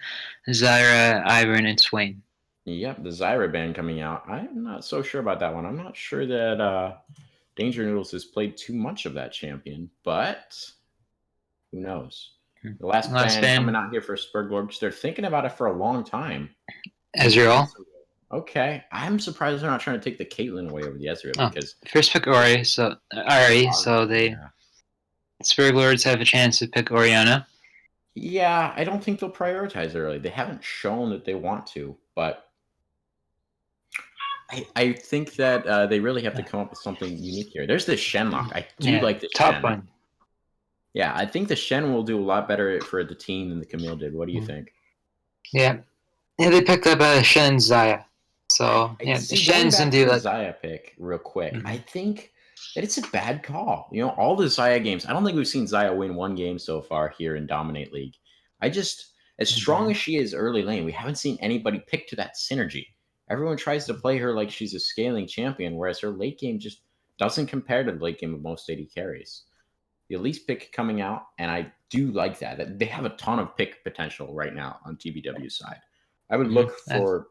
Zyra, Ivern, and Swain. Yep, the Zyra ban coming out. I'm not so sure about that one. I'm not sure that Danger Noodles has played too much of that champion, but who knows? The last ban coming out here for Sperglords, they're thinking about it for a long time. Ezreal. Okay, I'm surprised they're not trying to take the Caitlyn away over the Ezreal because first pick Ori, so they Sperglords have a chance to pick Oriana. Yeah, I don't think they'll prioritize early. They haven't shown that they want to, but I think that they really have to come up with something unique here. There's the Shen lock. I do like the top Shen. one. Yeah, I think the Shen will do a lot better for the team than the Camille did. What do you think? Yeah, they picked up Shen Zaya. So Shen's gonna do like Zaya pick real quick. I think that it's a bad call. You know, all the Zaya games. I don't think we've seen Zaya win one game so far here in Dominate League. As strong as she is early lane, we haven't seen anybody pick to that synergy. Everyone tries to play her like she's a scaling champion, whereas her late game just doesn't compare to the late game of most AD carries. The Elise pick coming out, and I do like that. They have a ton of pick potential right now on TBW's side. I would look for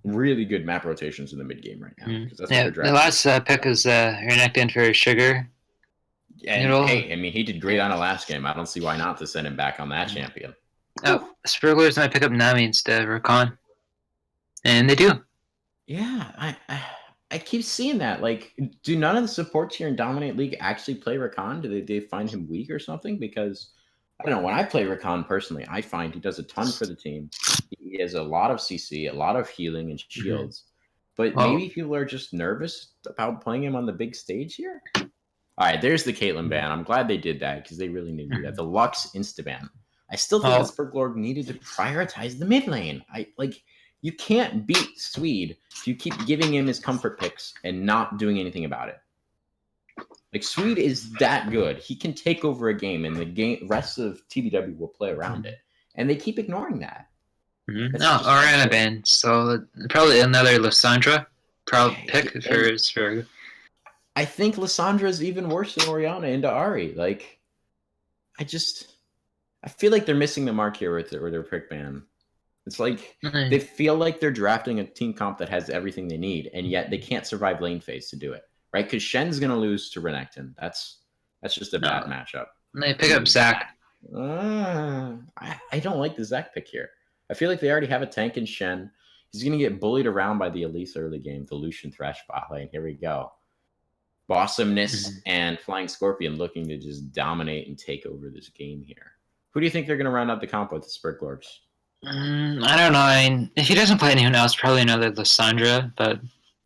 really good map rotations in the mid game right now. That's what the last pick is Renekton for Sugar. And hey, I mean, he did great on the last game. I don't see why not to send him back on that champion. Sperglords might pick up Nami instead of Rakan. And they do. Yeah, I keep seeing that. Like, do none of the supports here in Dominate League actually play Rakan? Do they find him weak or something? Because, I don't know, when I play Rakan personally, I find he does a ton for the team. He has a lot of CC, a lot of healing and shields. But maybe people are just nervous about playing him on the big stage here? All right, there's the Caitlyn ban. I'm glad they did that because they really needed to do that. The Lux insta-ban. I still think that Sperglord needed to prioritize the mid lane. You can't beat Swede if you keep giving him his comfort picks and not doing anything about it. Like, Swede is that good. He can take over a game, and the rest of TBW will play around it. And they keep ignoring that. No, Oriana ban. So probably another Lissandra pick for Sperg. I think Lissandra is even worse than Oriana into Ari. Like, I feel like they're missing the mark here with their pick ban. It's like they feel like they're drafting a team comp that has everything they need, and yet they can't survive lane phase to do it, right? Because Shen's going to lose to Renekton. That's just a bad matchup. They pick up Zac. I don't like the Zac pick here. I feel like they already have a tank in Shen. He's going to get bullied around by the Elise early game, the Lucian Thresh bot lane. Here we go. Bossomeness and Flying Scorpion looking to just dominate and take over this game here. Who do you think they're going to round out the comp with, the Sperglords? I don't know. I mean, if he doesn't play anyone else, probably another Lissandra, but...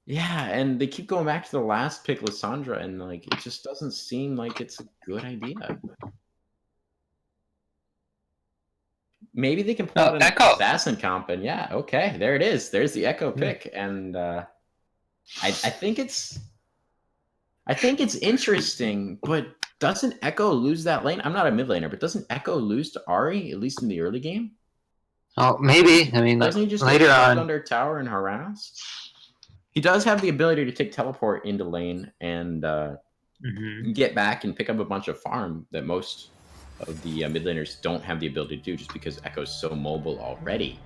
Yeah, and they keep going back to the last pick, Lissandra, and like it just doesn't seem like it's a good idea. Maybe they can pull out an assassin comp, and yeah, okay, there it is. There's the Echo pick, and I think it's I think it's interesting, but doesn't Echo lose that lane? I'm not a mid laner, but doesn't Echo lose to Ari, at least in the early game? Oh, maybe. I mean, like, Doesn't he just later get shoved on. under tower and harassed? He does have the ability to take teleport into lane and Mhm. get back and pick up a bunch of farm that most of the mid laners don't have the ability to do just because Echo's so mobile already.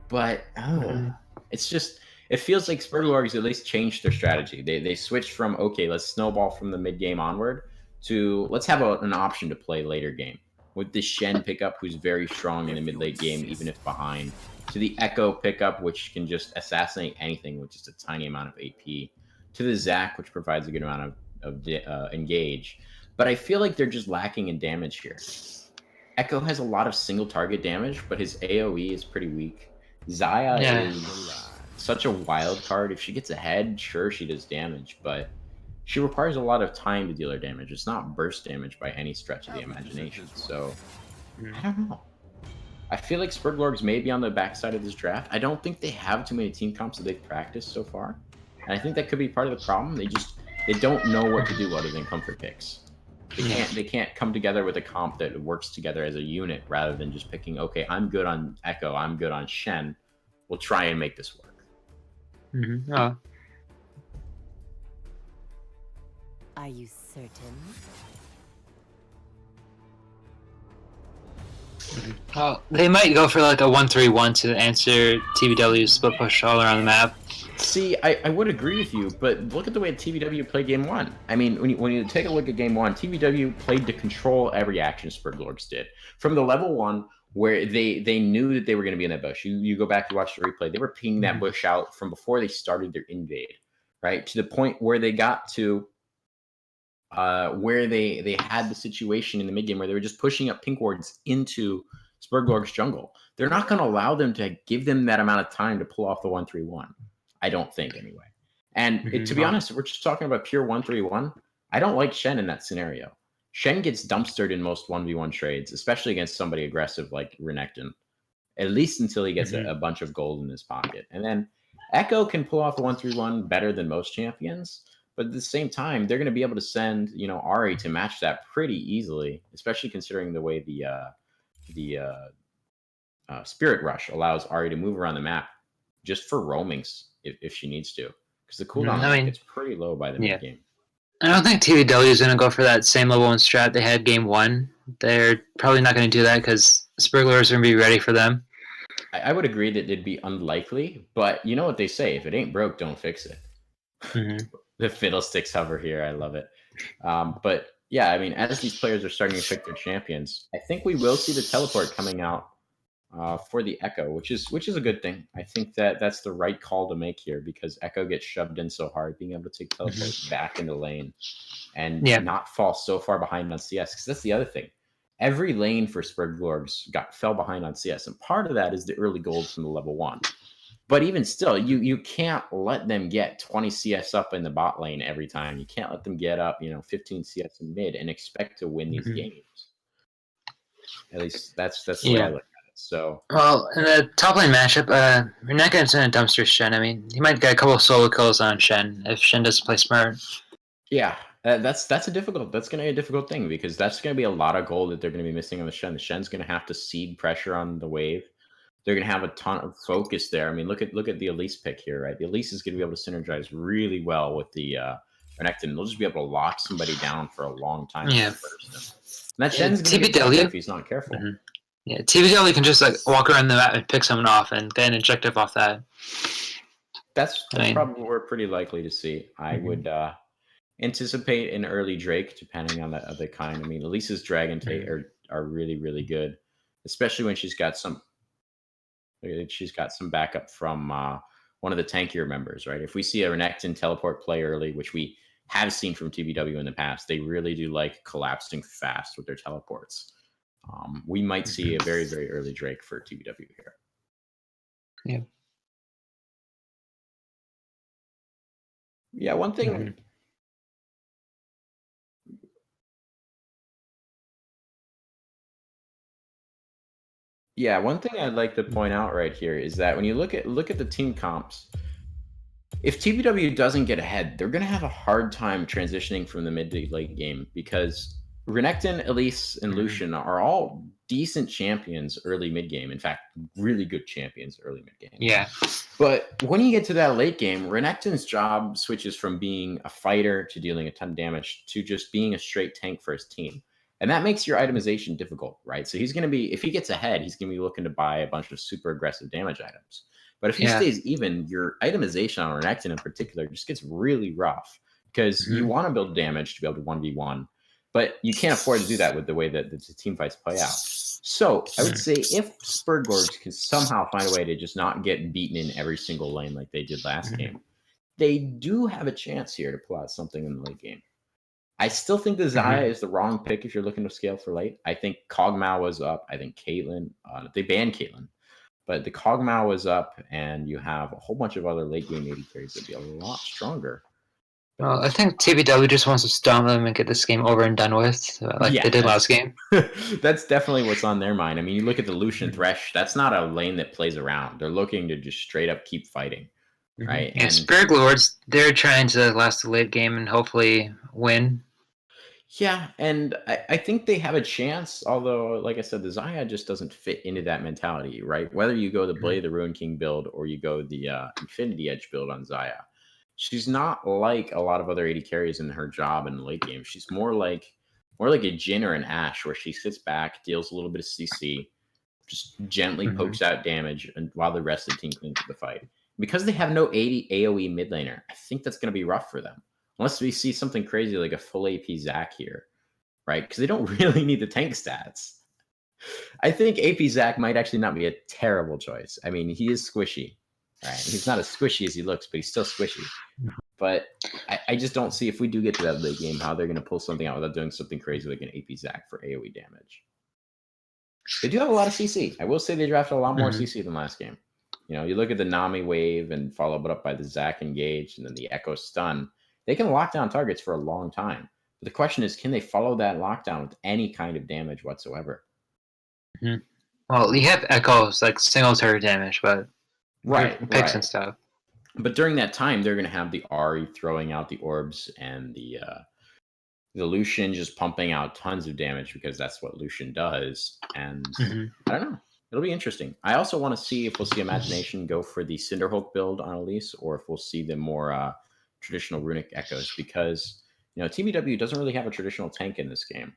But Mhm. it's just, it feels like Sperglords at least changed their strategy. They switched from, okay, let's snowball from the mid game onward to let's have an option to play later game with this Shen pickup who's very strong in the mid late game even if behind, to the Echo pickup which can just assassinate anything with just a tiny amount of AP, to the Zac which provides a good amount of engage. But I feel like they're just lacking in damage here. Echo has a lot of single target damage, but his AoE is pretty weak. Zaya Yeah. is such a wild card. If she gets ahead, sure, she does damage, but she requires a lot of time to deal her damage. It's not burst damage by any stretch of the imagination. So, I don't know. I feel like Sperglords may be on the backside of this draft. I don't think they have too many team comps that they've practiced so far. And I think that could be part of the problem. They don't know what to do other than comfort picks. They can't come together with a comp that works together as a unit rather than just picking, okay, I'm good on Echo, I'm good on Shen. We'll try and make this work. Mhm. Oh. Are you certain? Well, they might go for like a 1-3-1 to answer TBW's split push all around the map. See, I would agree with you, but look at the way TVW played game one. I mean, when you take a look at game one, TVW played to control every action Sperglords did. From the level one, where they knew that they were going to be in that bush. You go back, you watch the replay, they were pinging that bush out from before they started their invade, right? To the point where they got to where they had the situation in the mid game where they were just pushing up pink wards into Sperglorg's jungle. They're not going to allow them to give them that amount of time to pull off the 1-3-1. I don't think anyway. And to be honest, if we're just talking about pure 1-3-1, I don't like Shen in that scenario. Shen gets dumpstered in most 1v1 trades, especially against somebody aggressive like Renekton, at least until he gets a bunch of gold in his pocket. And then Echo can pull off the 1-3-1 better than most champions, but at the same time, they're going to be able to send, Ari to match that pretty easily, especially considering the way the Spirit Rush allows Ari to move around the map just for roamings if she needs to, because the cooldown on I that mean, gets pretty low by the yeah. mid game. I don't think TBW is going to go for that same level 1 strat they had game 1. They're probably not going to do that because Sperglords are going to be ready for them. I would agree that it'd be unlikely, but you know what they say: if it ain't broke, don't fix it. The fiddlesticks hover here. I love it. But yeah, I mean, as these players are starting to pick their champions, I think we will see the teleport coming out for the Echo, which is a good thing. I think that's the right call to make here because Echo gets shoved in so hard, being able to take teleport back into lane and not fall so far behind on CS. Because that's the other thing. Every lane for Sperglords fell behind on CS, and part of that is the early gold from the level 1. But even still, you can't let them get 20 CS up in the bot lane every time. You can't let them get up, 15 CS in mid and expect to win these games. At least that's the way I look at it. So, well, in the top lane matchup, Renekton's in a dumpster Shen. I mean, he might get a couple of solo kills on Shen if Shen doesn't play smart. yeah, that's going to be a difficult thing because that's going to be a lot of gold that they're going to be missing on the Shen. The Shen's going to have to seed pressure on the wave. They're going to have a ton of focus there. I mean, look at the Elise pick here, right? The Elise is going to be able to synergize really well with the Renekton. They'll just be able to lock somebody down for a long time. Yeah. And that Shen's going to get tough if he's not careful. Yeah, TBW can just like walk around the map and pick someone off and get an objective off that. That's probably what we're pretty likely to see. I would anticipate an early Drake, depending on the kind. I mean, Elise's Dragon Tate are really, really good, especially when she's got some backup from one of the tankier members, right? If we see a Renekton teleport play early, which we have seen from TBW in the past, they really do like collapsing fast with their teleports. We might see a very, very early Drake for TBW here. Yeah. Yeah, one thing. Yeah, one thing I'd like to point out right here is that when you look at the team comps, if TBW doesn't get ahead, they're going to have a hard time transitioning from the mid to late game because Renekton, Elise, and Lucian are all decent champions early mid game. In fact, really good champions early mid game. Yeah. But when you get to that late game, Renekton's job switches from being a fighter to dealing a ton of damage to just being a straight tank for his team. And that makes your itemization difficult, right? So he's going to be, if he gets ahead, he's going to be looking to buy a bunch of super aggressive damage items. But if he stays even, your itemization on Renekton in particular just gets really rough because you want to build damage to be able to 1v1, but you can't afford to do that with the way that the team fights play out. So I would say if Sperglords can somehow find a way to just not get beaten in every single lane like they did last game, they do have a chance here to pull out something in the late game. I still think the Xayah is the wrong pick if you're looking to scale for late. I think Kog'Maw was up. I think Caitlyn, they banned Caitlyn. But the Kog'Maw was up, and you have a whole bunch of other late game AD carries that'd be a lot stronger. Well, I think TBW just wants to stomp them and get this game over and done with, like they did last game. That's definitely what's on their mind. I mean, you look at the Lucian Thresh, that's not a lane that plays around. They're looking to just straight up keep fighting, right? And Sperglords, they're trying to last the late game and hopefully win. Yeah, and I think they have a chance, although, like I said, the Xayah just doesn't fit into that mentality, right? Whether you go the Blade of the Ruin King build or you go the Infinity Edge build on Xayah, she's not like a lot of other AD carries in her job in the late game. She's more like a Jhin or an Ashe, where she sits back, deals a little bit of CC, just gently pokes out damage, and while the rest of the team cleans up the fight. Because they have no AoE mid laner, I think that's going to be rough for them. Unless we see something crazy like a full AP Zac here, right? Because they don't really need the tank stats. I think AP Zac might actually not be a terrible choice. I mean, he is squishy, right? He's not as squishy as he looks, but he's still squishy. But I just don't see, if we do get to that late game, how they're going to pull something out without doing something crazy like an AP Zac for AoE damage. They do have a lot of CC. I will say they drafted a lot more CC than last game. You know, you look at the Nami wave and follow it up by the Zac engage and then the Echo stun. They can lock down targets for a long time. But the question is, can they follow that lockdown with any kind of damage whatsoever? Well, you have Echoes, like single turret damage, but picks and right. stuff. But during that time, they're going to have the Ahri throwing out the orbs and the Lucian just pumping out tons of damage because that's what Lucian does. And I don't know. It'll be interesting. I also want to see if we'll see Imagination go for the Cinderhulk build on Elise, or if we'll see the more traditional runic echoes, because TBW doesn't really have a traditional tank in this game.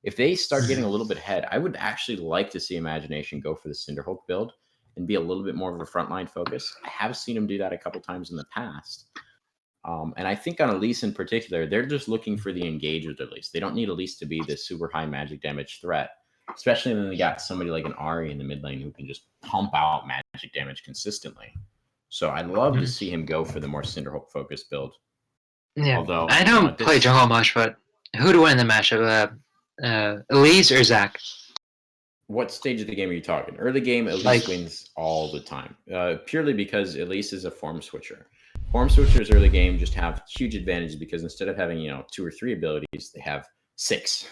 If they start getting a little bit ahead, I would actually like to see Imagination go for the Cinderhulk build and be a little bit more of a frontline focus. I have seen him do that a couple times in the past. And I think on Elise in particular, they're just looking for the engage with Elise. They don't need Elise to be this super high magic damage threat, especially when they got somebody like an Ahri in the mid lane who can just pump out magic damage consistently. So I'd love to see him go for the more Cinderhulk focused build. Yeah, although I don't play jungle much, but who to win the matchup? Elise or Zac? What stage of the game are you talking? Early game, Elise wins all the time, purely because Elise is a form switcher. Form switchers early game just have huge advantages because instead of having 2 or 3 abilities, they have 6.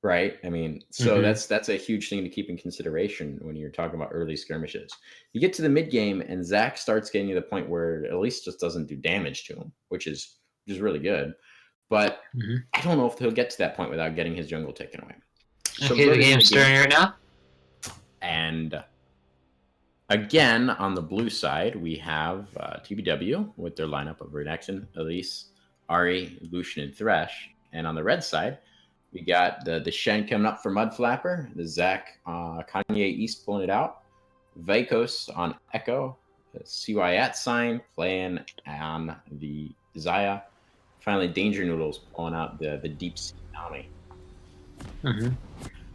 Right? I mean, so that's a huge thing to keep in consideration when you're talking about early skirmishes. You get to the mid game, and Zac starts getting to the point where Elise just doesn't do damage to him, which is really good. But I don't know if he'll get to that point without getting his jungle taken away. So Okay, the game's starting right now. And again, on the blue side, we have TBW with their lineup of Renekton, Elise, Ahri, Lucian, and Thresh. And on the red side, we got the Shen coming up for Mudflapper, the Zac Kanye East pulling it out, Vacos on Echo, the CY sign playing on the Xayah. Finally, Danger Noodles pulling out the Deep Sea Nami.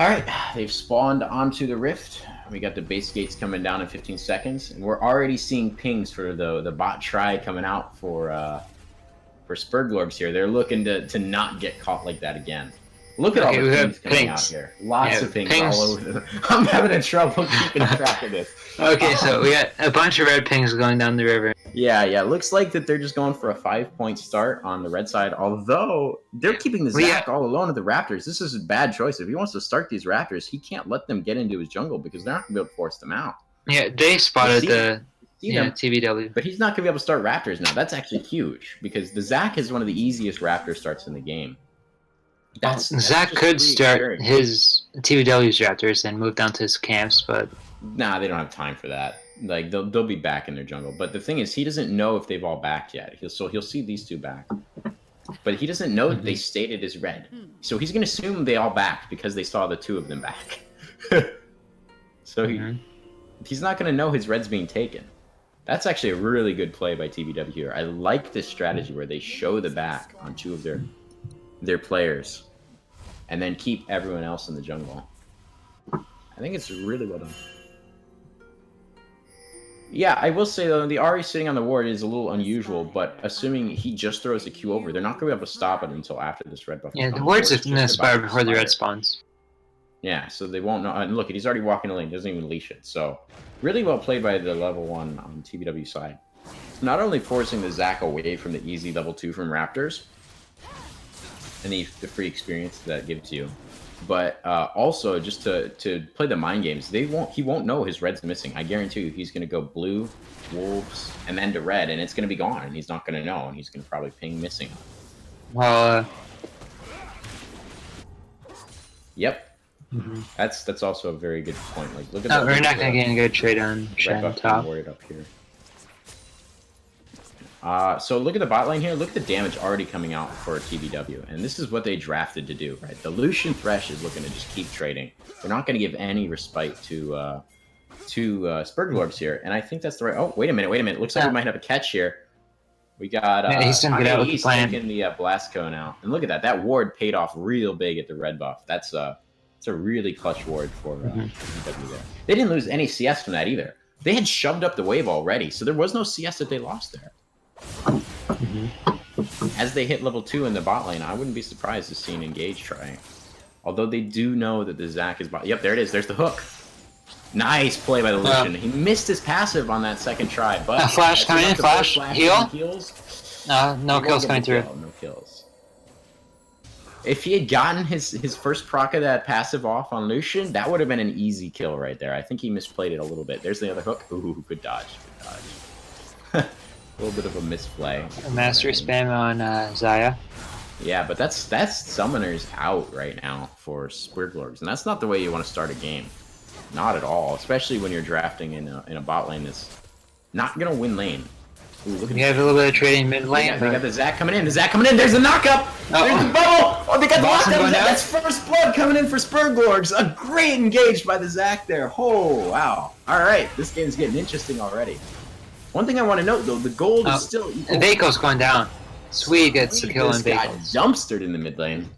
All right, they've spawned onto the Rift. We got the base gates coming down in 15 seconds, and we're already seeing pings for the bot try coming out for Sperglords here. They're looking to not get caught like that again. Look at all the pings coming out here. Lots of pings all over. I'm having trouble keeping track of this. Okay, so we got a bunch of red pings going down the river. Yeah. Looks like that they're just going for a 5-point start on the red side, although they're keeping the Zac all alone at the Raptors. This is a bad choice. If he wants to start these Raptors, he can't let them get into his jungle because they're not going to be able to force them out. Yeah, they spotted see Yeah, them. TVW. But he's not going to be able to start Raptors now. That's actually huge because the Zac is one of the easiest Raptor starts in the game. Zach just could start pre-experience. his TVW's Raptors and move down to his camps, but Nah, they don't have time for that. Like they'll be back in their jungle. But the thing is, he doesn't know if they've all backed yet. He'll see these two back, but he doesn't know that they stated as red. So he's gonna assume they all backed because they saw the two of them back. So he's not gonna know his red's being taken. That's actually a really good play by TBW here. I like this strategy where they show the back on two of their players, and then keep everyone else in the jungle. I think it's really well done. Yeah, I will say though, the Ahri sitting on the ward is a little unusual, but assuming he just throws the Q over, they're not going to be able to stop it until after this red buff. yeah, the comes. ward's Ward's gonna just about expire to before the red expire. spawns. Yeah, so they won't know. And look, he's already walking the lane, doesn't even leash it. So really well played by the level 1 on TBW side. Not only forcing the Zac away from the easy level 2 from Raptors, and the free experience that gives you, but also just to play the mind games. He won't know his red's missing. I guarantee you he's going to go blue, wolves, and then to red, and it's going to be gone, and he's not going to know, and he's going to probably ping missing. Well, Yep. That's also a very good point. Like, look at we're not gonna get a good trade on red Shen buff top. being warded up here. So look at the bot lane here. Look at the damage already coming out for TBW, and this is what they drafted to do, right? The Lucian Thresh is looking to just keep trading. They're not going to give any respite to Sperglords here, and I think that's the right. Oh, wait a minute. Looks like we might have a catch here. We got Yeah, he's gonna get out with the plan. taking the Blastco now, and look at that. That ward paid off real big at the red buff. That's a really clutch ward for TBW there. They didn't lose any CS from that either. They had shoved up the wave already, so there was no CS that they lost there. As they hit level 2 in the bot lane, I wouldn't be surprised to see an engage try. Although they do know that the Zac is bot. Yep, there it is. There's the hook. Nice play by the Lucian. He missed his passive on that second try, but Flash coming in, flash, heal. Heals. No kills coming through. No kills. If he had gotten his first proc of that passive off on Lucian, that would have been an easy kill right there. I think he misplayed it a little bit. There's the other hook. Ooh, good dodge. Good dodge. A little bit of a misplay. Mastery spam on Xayah. Yeah, but that's summoners out right now for Sperglords, and that's not the way you want to start a game. Not at all, especially when you're drafting in a bot lane that's not gonna win lane. Ooh, look at You have a little bit of trading mid they lane. got the Zac coming in. The Zac coming in. There's the knockup. There's the bubble. Oh, they got the Boston lockdown. going down. That's first blood coming in for Sperglords. A great engage by the Zac there. Oh, wow. All right, this game's getting interesting already. One thing I want to note, though, the gold is still equal. Vako's going down. Sweet gets the kill on This guy Vako's. dumpstered in the mid lane.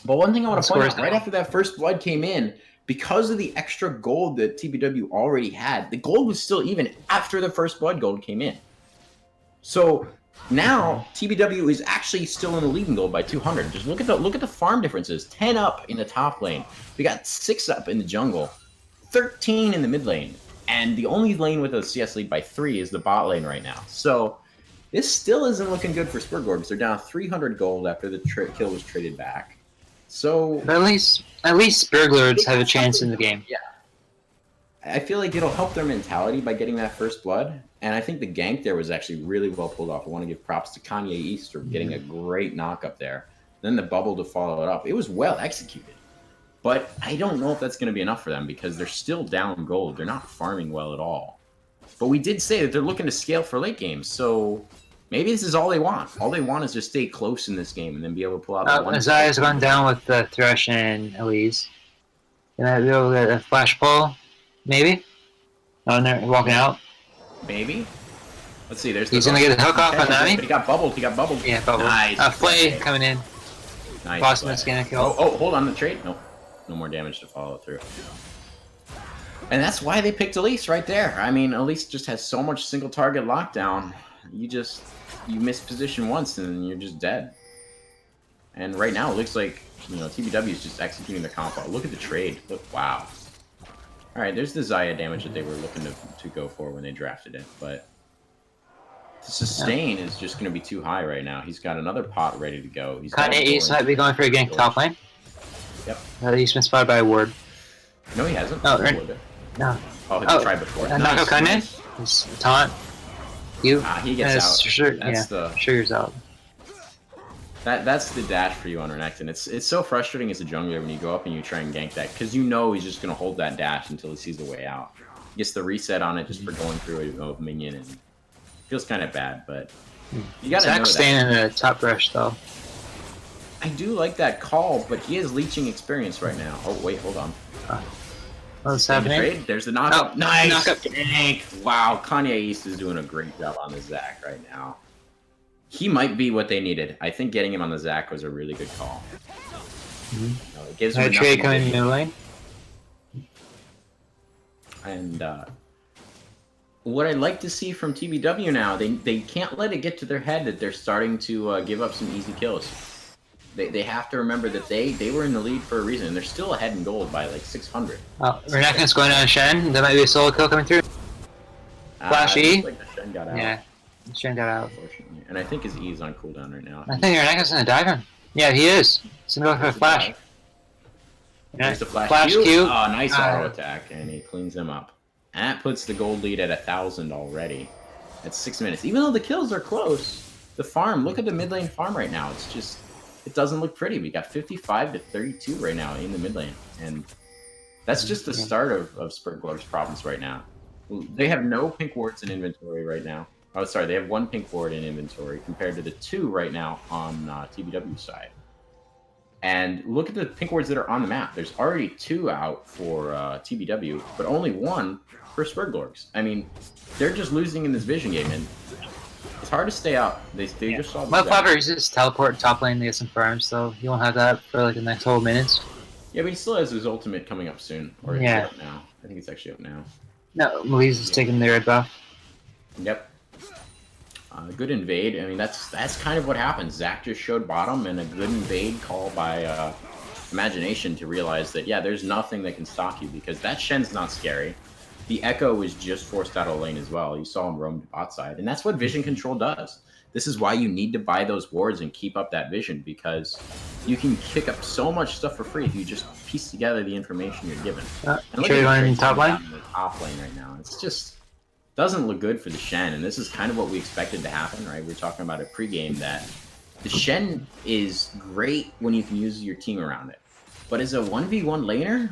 But one thing I want to point out, Scores right now. after that first blood came in, because of the extra gold that TBW already had, the gold was still even after the first blood gold came in. So now TBW is actually still in the leading gold by 200. Just look at the farm differences. 10 up in the top lane. We got 6 up in the jungle, 13 in the mid lane, and the only lane with a CS lead by 3 is the bot lane right now. So this still isn't looking good for Sperglords. They're down 300 gold after the kill was traded back. So But at least Sperglords have a chance in the game. yeah. I feel like it'll help their mentality by getting that first blood. And I think the gank there was actually really well pulled off. I want to give props to Kanye East for getting a great knock up there. Then the bubble to follow it up. It was well executed. But I don't know if that's going to be enough for them because they're still down gold. They're not farming well at all. But we did say that they're looking to scale for late games. So maybe this is all they want. All they want is just stay close in this game and then be able to pull out the one. Xayah's gone down with the Thresh and Elise. Gonna be able to get a flash pull, maybe? Oh, and they're walking out. Maybe. Let's see. There's. He's gonna get a hook off on Nami. But he got bubbled. Yeah, bubble. Nice. Flay coming in. Nice. Boston's gonna kill. Oh, hold on the trade. Nope. No more damage to follow through. And that's why they picked Elise right there. I mean, Elise just has so much single target lockdown. You miss position once and you're just dead. And right now it looks like, TBW is just executing the combo. Look at the trade. Look, wow. All right, there's the Xayah damage that they were looking to go for when they drafted it, but the sustain is just going to be too high right now. He's got another pot ready to go. He's got Kanye East might be going for a gank top lane. Yep. He's been spotted by a ward. No, he hasn't. Oh, He's right. warded. No. Oh, he tried before. Knockout Kanye? His taunt. You? He gets out. Sure, That's yeah, the Sugar's out. that's the dash for you on Renekton. It's so frustrating as a jungler when you go up and you try and gank that because you know he's just gonna hold that dash until he sees a way out. He gets the reset on it just for going through a minion and it feels kind of bad, but you gotta know Zach's that. staying in the top brush though. I do like that call, but he has leeching experience right now. Oh wait, hold on. What's Stand the happening? trade. There's the knockup. Oh, Nice. knockup. Dang. Wow, Kanye East is doing a great job on the Zac right now. He might be what they needed. I think getting him on the Zac was a really good call. It gives him enough Trade coming vision. new lane. And what I'd like to see from TBW now, they can't let it get to their head that they're starting to give up some easy kills. They have to remember that they were in the lead for a reason, and they're still ahead in gold by like 600. Oh, Renekton's going on Shen. There might be a solo kill coming through. Flash E? Looks like the Shen got out, Yeah, Shen got out. unfortunately. And I think his E is on cooldown right now. I think Renekton's gonna dive him. Yeah, he is. He's gonna go for a flash. Yeah. There's the flash Q. Q. Oh, nice auto attack, and he cleans him up. And that puts the gold lead at 1,000 already. At 6 minutes. Even though the kills are close, the farm, look at the mid lane farm right now. It's just, it doesn't look pretty. We got 55 to 32 right now in the mid lane. And that's just the start of Sperglords' problems right now. They have no pink wards in inventory right now. Oh, sorry, they have 1 pink ward in inventory compared to the 2 right now on TBW side. And look at the pink wards that are on the map. There's already 2 out for TBW, but only 1 for Sperglords. I mean, they're just losing in this vision game, and it's hard to stay up. They just saw the Well, Zac. Clever, he's just teleport top lane to get some farms, so he won't have that for like the next whole minutes. Yeah, but he still has his ultimate coming up soon. Or is it Yeah. up now? I think it's actually up now. No, Louise is taking the red buff. Yep. Good invade. I mean, that's kind of what happens. Zac just showed bottom, and a good invade call by Imagination to realize that, yeah, there's nothing that can stop you, because that Shen's not scary. The Echo was just forced out of lane as well. You saw him roam to bot side, and that's what vision control does. This is why you need to buy those wards and keep up that vision, because you can kick up so much stuff for free if you just piece together the information you're given. And look Trade at line Trace top down lane? in the top lane right now. It's just doesn't look good for the Shen, and this is kind of what we expected to happen, right? We were talking about it pregame that the Shen is great when you can use your team around it, but as a 1v1 laner,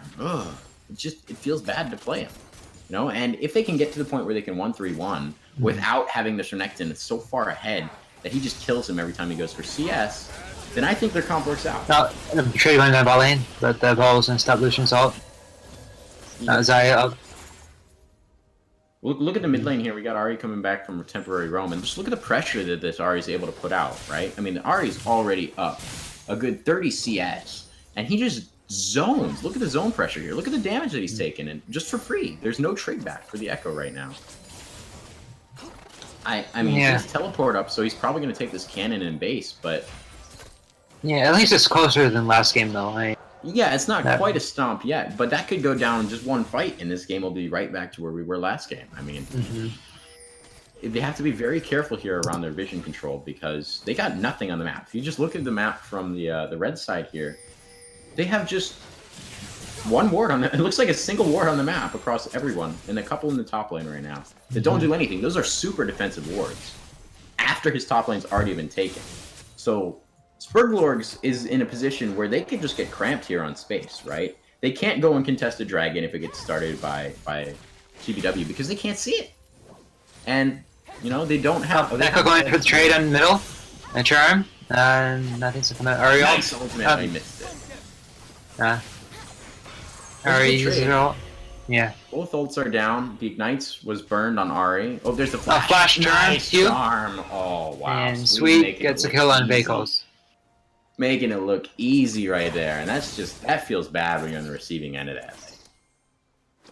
it feels bad to play him, you know. And if they can get to the point where they can 1-3-1 without having this Renekton so far ahead that he just kills him every time he goes for CS, then I think their comp works out. No, trade line down bot lane, but the ball was gonna stop Lucian's ult. Zarya, Look at the mid lane here. We got Ahri coming back from a temporary roam, and just look at the pressure that this Ahri is able to put out, right? I mean, Ahri's already up a good 30 CS, and he just zones. Look at the zone pressure here. Look at the damage that he's taken, and just for free. There's no trade back for the Echo right now. I mean, Yeah. he's teleport up, so he's probably going to take this cannon and base, but yeah, at least it's closer than last game though. yeah, it's not That- quite a stomp yet, but that could go down in just one fight, and this game will be right back to where we were last game. I mean, they have to be very careful here around their vision control, because they got nothing on the map. If you just look at the map from the red side here, they have just 1 ward on the, it looks like a single ward on the map across everyone, and a couple in the top lane right now that don't do anything. Those are super defensive wards after his top lane's already been taken. So Sperglords is in a position where they could just get cramped here on space, right? They can't go and contest a dragon if it gets started by TBW, because they can't see it. And, you know, they don't have... Echo going for the trade on the middle. A charm. Nothing's coming out. Ariel. Nice ultimate, I missed it. Ari good uses trade. her ult. Yeah. Both ults are down. The Ignites was burned on Ahri. Oh, there's the flash. flash charm, Nice Q. charm. Oh, wow. And Sweet Sweet making gets it a kill look on easy. Vehicles. Making it look easy right there. And that's just, that feels bad when you're on the receiving end of that.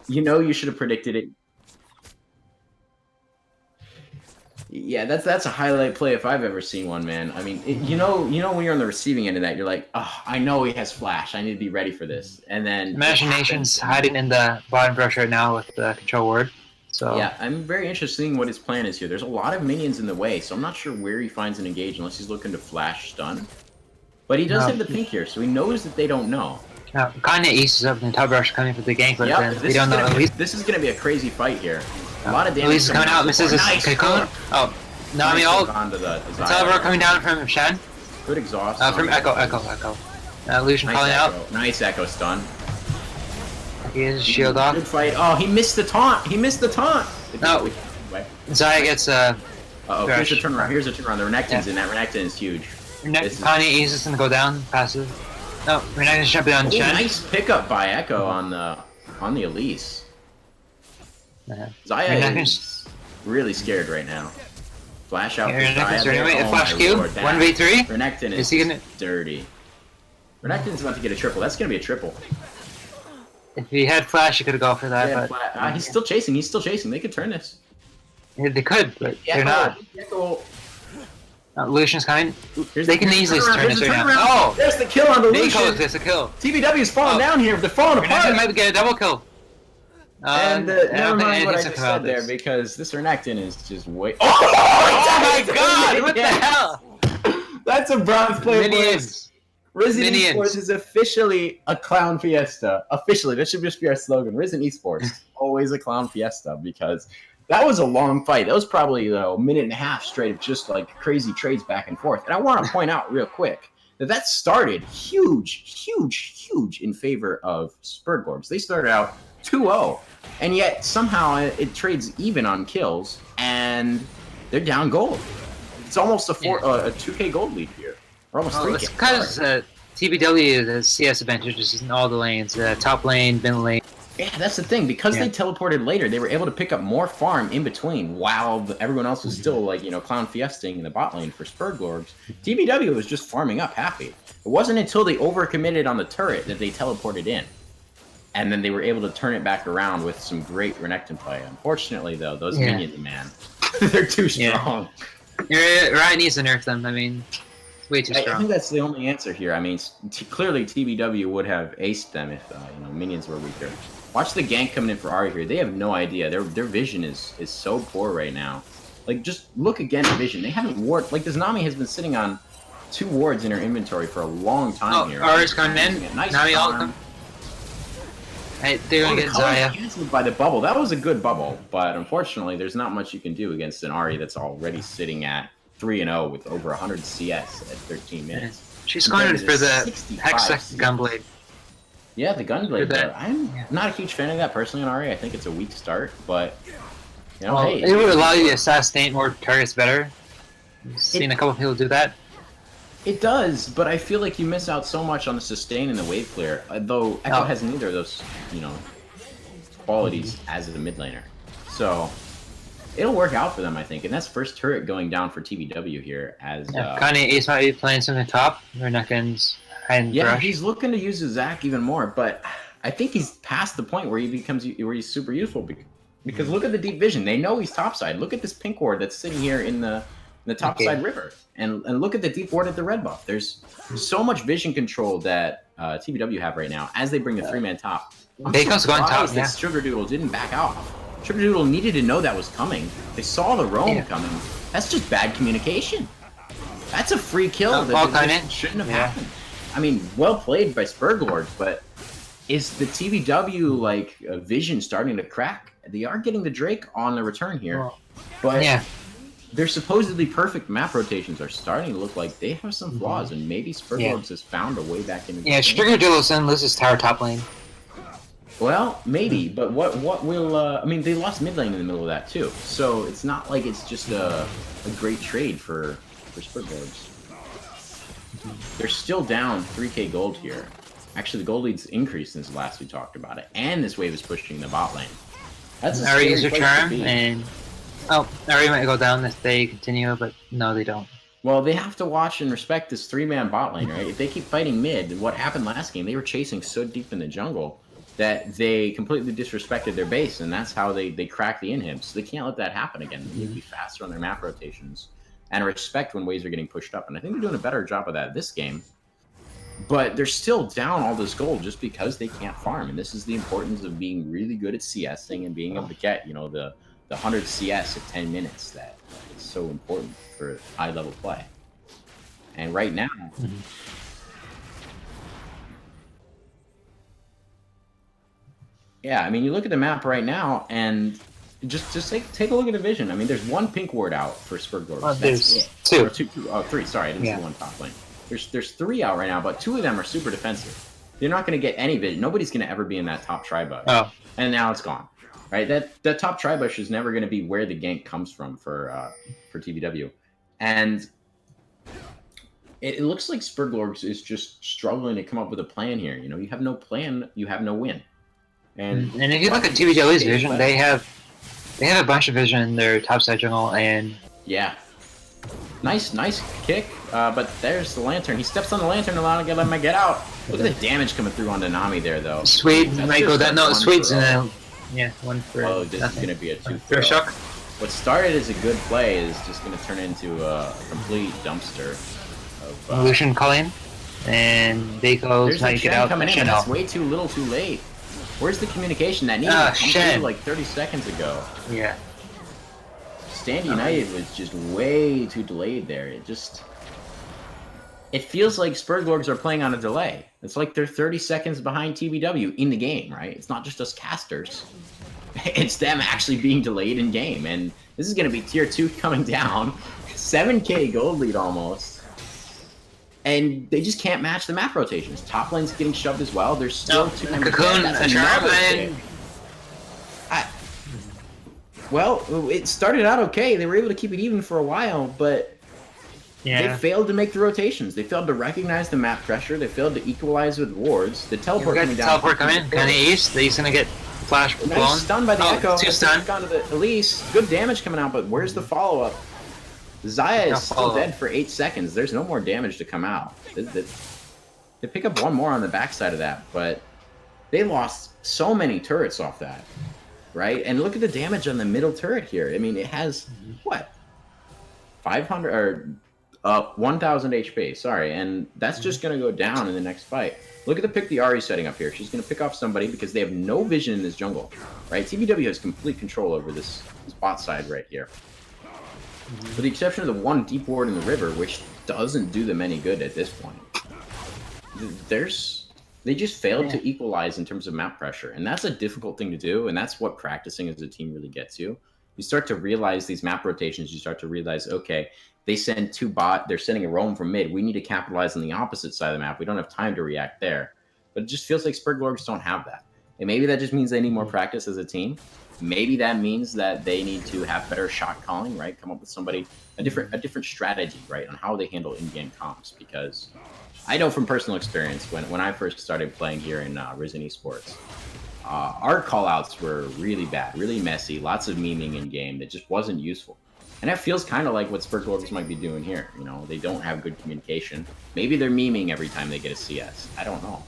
You know you should have predicted it. Yeah, that's a highlight play if I've ever seen one, man. I mean, you know when you're on the receiving end of that, you're like, oh, I know he has flash. I need to be ready for this. And then Imagination's hiding in the bottom brush right now with the control ward. So yeah, I'm very interested in what his plan is here. There's a lot of minions in the way, so I'm not sure where he finds an engage unless he's looking to flash stun. But he does No. have the pink here, so he knows that they don't know. Kanye East is up and top rush coming for the gank, but Yep, then we don't know. this is gonna be a crazy fight here. A lot of damage. Elise is coming out, misses his nice. cocoon. Oh, Nami ult. Onto the Teleporter coming down from Shen. Good exhaust. From Echo. Lucian calling out. Nice Echo stun. He is shield off. Good fight. Oh, he missed the taunt. No. Zaya gets Uh-oh, here's a turnaround. The Renekton's in. That Renekton is huge. Kanye East is gonna go down. Passive. No, Renekton's jumping on Shen. Nice pickup by Echo on the Elise. Zaya is really scared right now. Flash out for Zaya. There. Flash Q. 1v3. Renekton is dirty. Renekton's about to get a triple. That's gonna be a triple. If he had flash, he could have gone for that. Yeah, but he's still chasing. They could turn this. Yeah, they could, but they're not. Lucian's coming. They can easily turn this right now. Oh! There's the kill on the Lucian. There's a kill. TBW's falling down here. They're falling apart. Renekton might get a double kill. And never mind what I just said there, because this Renekton is just way. Oh my god! What the hell? That's a bronze player. Minions. Risen Esports is officially a clown fiesta. Officially, that should just be our slogan. Risen Esports, always a clown fiesta, because that was a long fight. That was probably a minute and a half straight of just like crazy trades back and forth. And I want to point out real quick that started huge in favor of Sperglords. They started out 2-0, and yet somehow it trades even on kills, and they're down gold. It's almost a 2K gold lead here. Or almost 3K. It's because TBW has CS advantages in all the lanes. Top lane, mid lane. Yeah, that's the thing. Because they teleported later, they were able to pick up more farm in between while everyone else was still, like, clown fiesting in the bot lane for Sperglords. TBW was just farming up happy. It wasn't until they overcommitted on the turret that they teleported in. And then they were able to turn it back around with some great Renekton play. Unfortunately, though, those minions, man, they're too strong. Riot needs to nerf them. I mean, way too strong. I think that's the only answer here. I mean, clearly TBW would have aced them if minions were weaker. Watch the gank coming in for Ahri here. They have no idea. Their vision is so poor right now. Like, just look again at vision. They haven't ward. Like, this Nami has been sitting on 2 wards in her inventory for a long time here. Ahri's coming in. Nice Nami ult. Hey, they're gonna get Zaya. Canceled by the bubble. That was a good bubble, but unfortunately, there's not much you can do against an Ahri that's already sitting at 3-0 with over 100 CS at 13 minutes. She's going for the Hex Gunblade. Yeah, the Gunblade. I'm not a huge fan of that personally on Ahri. I think it's a weak start, but hey, it would allow you to assassinate more targets better. I've seen a couple people do that. It does, but I feel like you miss out so much on the sustain and the wave clear. Though Echo has neither of those, qualities as a mid laner. So it'll work out for them, I think. And that's first turret going down for TBW here. As Kanye Ace might be playing something top. Renekton's hiding brush. He's looking to use his Zac even more, but I think he's past the point where he's super useful. Because look at the deep vision. They know he's topside. Look at this pink ward that's sitting here in the topside river. And look at the deep ward at the red buff. There's so much vision control that TBW have right now as they bring the 3-man top. Bacon's going top, that Sugar Doodle didn't back off. Sugar Doodle needed to know that was coming. They saw the roam coming. That's just bad communication. That's a free kill that shouldn't have happened. I mean, well played by Sperglords, but is the TBW vision starting to crack? They are getting the Drake on the return here, but their supposedly perfect map rotations are starting to look like they have some flaws, and maybe Sperglords has found a way back into the game. Sugar Doodle loses tower top lane. Well, maybe, but what will I mean, they lost mid lane in the middle of that too, so it's not like it's just a great trade for Sperglords. They're still down 3k gold here. Actually, the gold lead's increased since last we talked about it, and this wave is pushing the bot lane. That's a Ahri user charm, and Ahri might go down if they continue, but no, they don't. Well, they have to watch and respect this 3-man bot lane, right? If they keep fighting mid, what happened last game, they were chasing so deep in the jungle that they completely disrespected their base, and that's how they crack the inhibs. So they can't let that happen again. They need to be faster on their map rotations and respect when waves are getting pushed up. And I think they're doing a better job of that this game. But they're still down all this gold just because they can't farm. And this is the importance of being really good at CSing and being able to get, the 100 CS at 10 minutes that is so important for high-level play. And right now... Yeah, I mean, you look at the map right now, and just take a look at the vision. I mean, there's one pink ward out for Sperglords. Well, That's there's it. two. Or two. Oh, three. Sorry, I didn't Yeah. see one top lane. There's 3 out right now, but 2 of them are super defensive. They're not going to get any vision. Nobody's going to ever be in that top tri-bush. Oh. And now it's gone. Right? That top tri-bush is never going to be where the gank comes from for TVW. And it looks like Sperglords is just struggling to come up with a plan here. You know, you have no plan, you have no win. And if you look at TVW's vision, they have a bunch of vision in their top side jungle, and yeah, nice kick. But there's the lantern. He steps on the lantern, allowing to let him get out. Look at the damage coming through onto Nami there, though. Sweet That's might just go down. No, one Sweet's for in all. one for Oh, this nothing. is gonna be a 2 Throw shock. What started as a good play is just gonna turn into a complete dumpster. Of, Lucian calling, and Baco's there's how the you get Shen out. coming in, Shen but that's out. way too little, too late. Where's the communication that needed to come Shen. through like 30 seconds ago? Yeah. Stand United was just way too delayed there. It feels like Sperglords are playing on a delay. It's like they're 30 seconds behind TBW in the game, right? It's not just us casters. It's them actually being delayed in game. And this is going to be tier 2 coming down. 7k gold lead almost. And they just can't match the map rotations. Top lane's getting shoved as well. There's still 2 members Cocoon, dead. a That's charm, another and kick. Well, it started out okay. They were able to keep it even for a while, but they failed to make the rotations. They failed to recognize the map pressure. They failed to equalize with wards. The We teleport got coming down. teleport coming in. Kind of east. He's gonna get flash blown. Nice stun by the Echo. 2 stun. Gone to the Elise. Good damage coming out, but where's the follow up? Zaya No is still follow-up. dead for 8 seconds. There's no more damage to come out. They pick up one more on the backside of that, but they lost so many turrets off that. Right? And look at the damage on the middle turret here. I mean, it has, what? 500, or 1,000 HP, sorry. And that's just going to go down in the next fight. Look at the pick the Ahri setting up here. She's going to pick off somebody because they have no vision in this jungle. Right? TBW has complete control over this bot side right here. With the exception of the one deep ward in the river, which doesn't do them any good at this point. They just failed to equalize in terms of map pressure, and that's a difficult thing to do, and that's what practicing as a team really gets you. You start to realize these map rotations, you start to realize, okay, they send 2 bot, they're sending a roam from mid, we need to capitalize on the opposite side of the map, we don't have time to react there. But it just feels like Sperglords don't have that. And maybe that just means they need more practice as a team. Maybe that means that they need to have better shot calling, right? Come up with a different strategy, right, on how they handle in-game comps, because I know from personal experience, when I first started playing here in Risen Esports, our callouts were really bad, really messy, lots of memeing in game that just wasn't useful. And that feels kind of like what Sperglords might be doing here. You know, they don't have good communication. Maybe they're memeing every time they get a CS. I don't know.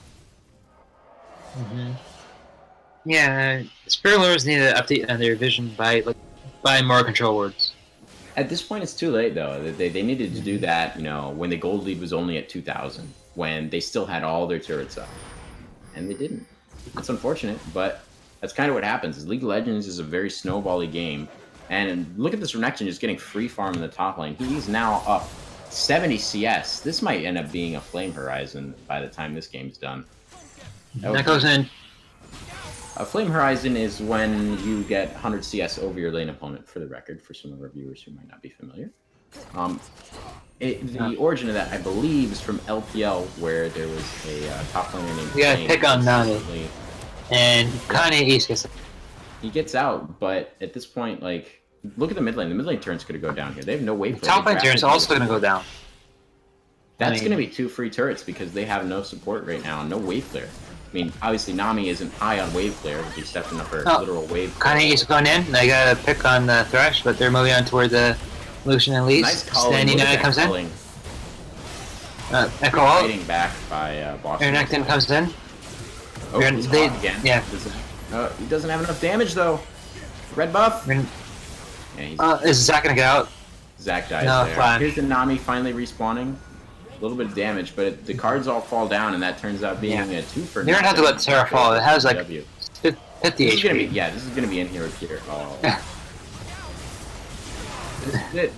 Yeah, Sperglords need to update on their vision by more control wards. At this point, it's too late, though. They needed to do that, you know, when the gold lead was only at 2,000, when they still had all their turrets up. And they didn't. It's unfortunate, but that's kind of what happens. League of Legends is a very snowbally game. And look at this Renekton just getting free farm in the top lane. He's now up 70 CS. This might end up being a Flame Horizon by the time this game's done. That goes in. A Flame Horizon is when you get 100 CS over your lane opponent, for the record, for some of our viewers who might not be familiar. The origin of that, I believe, is from LPL, where there was a top laner named We gotta Flame. pick on Nami. And Kanye East gets He gets out, but at this point, like, look at the mid lane. The mid lane turn's going to go down here. They have no wave play. top lane turn's also gonna go down. That's I mean- going to be 2 free turrets because they have no support right now and no wave flare. I mean, obviously Nami isn't high on wave flare, but he's stepping up her literal wave flare. Kanye East going in. They gotta pick on the Thresh, but they're moving on toward the Lucian and Least. Nice calling. Standing Look at United that comes calling. in. Echo out. Fighting back by Boston. Renekton comes in. Oh, Ren- he's they- caught again. yeah. He doesn't have enough damage, though. Red buff. Ren- Yeah, is Zach gonna get out? Zach dies No, there. flash. Here's the Nami finally respawning. A little bit of damage, but the cards all fall down, and that turns out being a 2 for They're gonna have to let Terra fall. It has like W. 50 This is gonna be, HP. yeah, this is gonna be in here. Oh.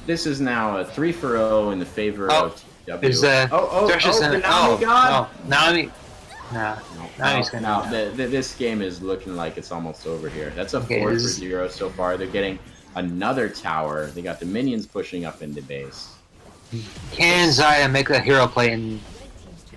This is now a 3-0 in the favor of TW. Is the Thresh is in Nami god! no, Nami. Nah. Now he's gonna. Now, this game is looking like it's almost over here. That's a Okay, 4 this for is- 0 so far. They're getting another tower. They got the minions pushing up into base. Can Zaya make a hero play and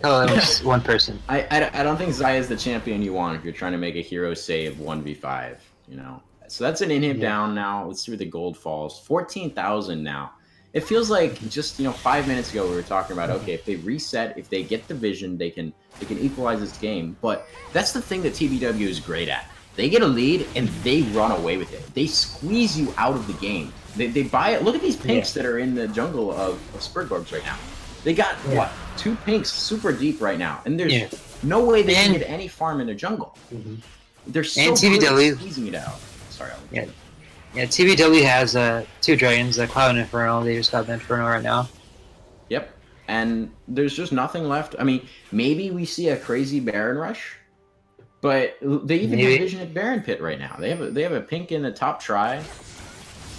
kill at least one person? I don't think Zaya is the champion you want if you're trying to make a hero save 1v5, you know. So that's an inhib down now. Let's see where the gold falls. 14,000 now. It feels like just, 5 minutes ago we were talking about, okay, if they reset, if they get the vision, they can equalize this game. But that's the thing that TBW is great at. They get a lead and they run away with it. They squeeze you out of the game. They buy it. Look at these pinks that are in the jungle of Sperglords right now. They got, what, 2 pinks super deep right now. And there's no way they can get any farm in their jungle. They're so good at squeezing it out. Sorry, Yeah, TBW has 2 dragons, Cloud and Inferno. They just got the Inferno right now. Yep. And there's just nothing left. I mean, maybe we see a crazy Baron rush, but they even have vision at Baron Pit right now. They have a pink in the top try.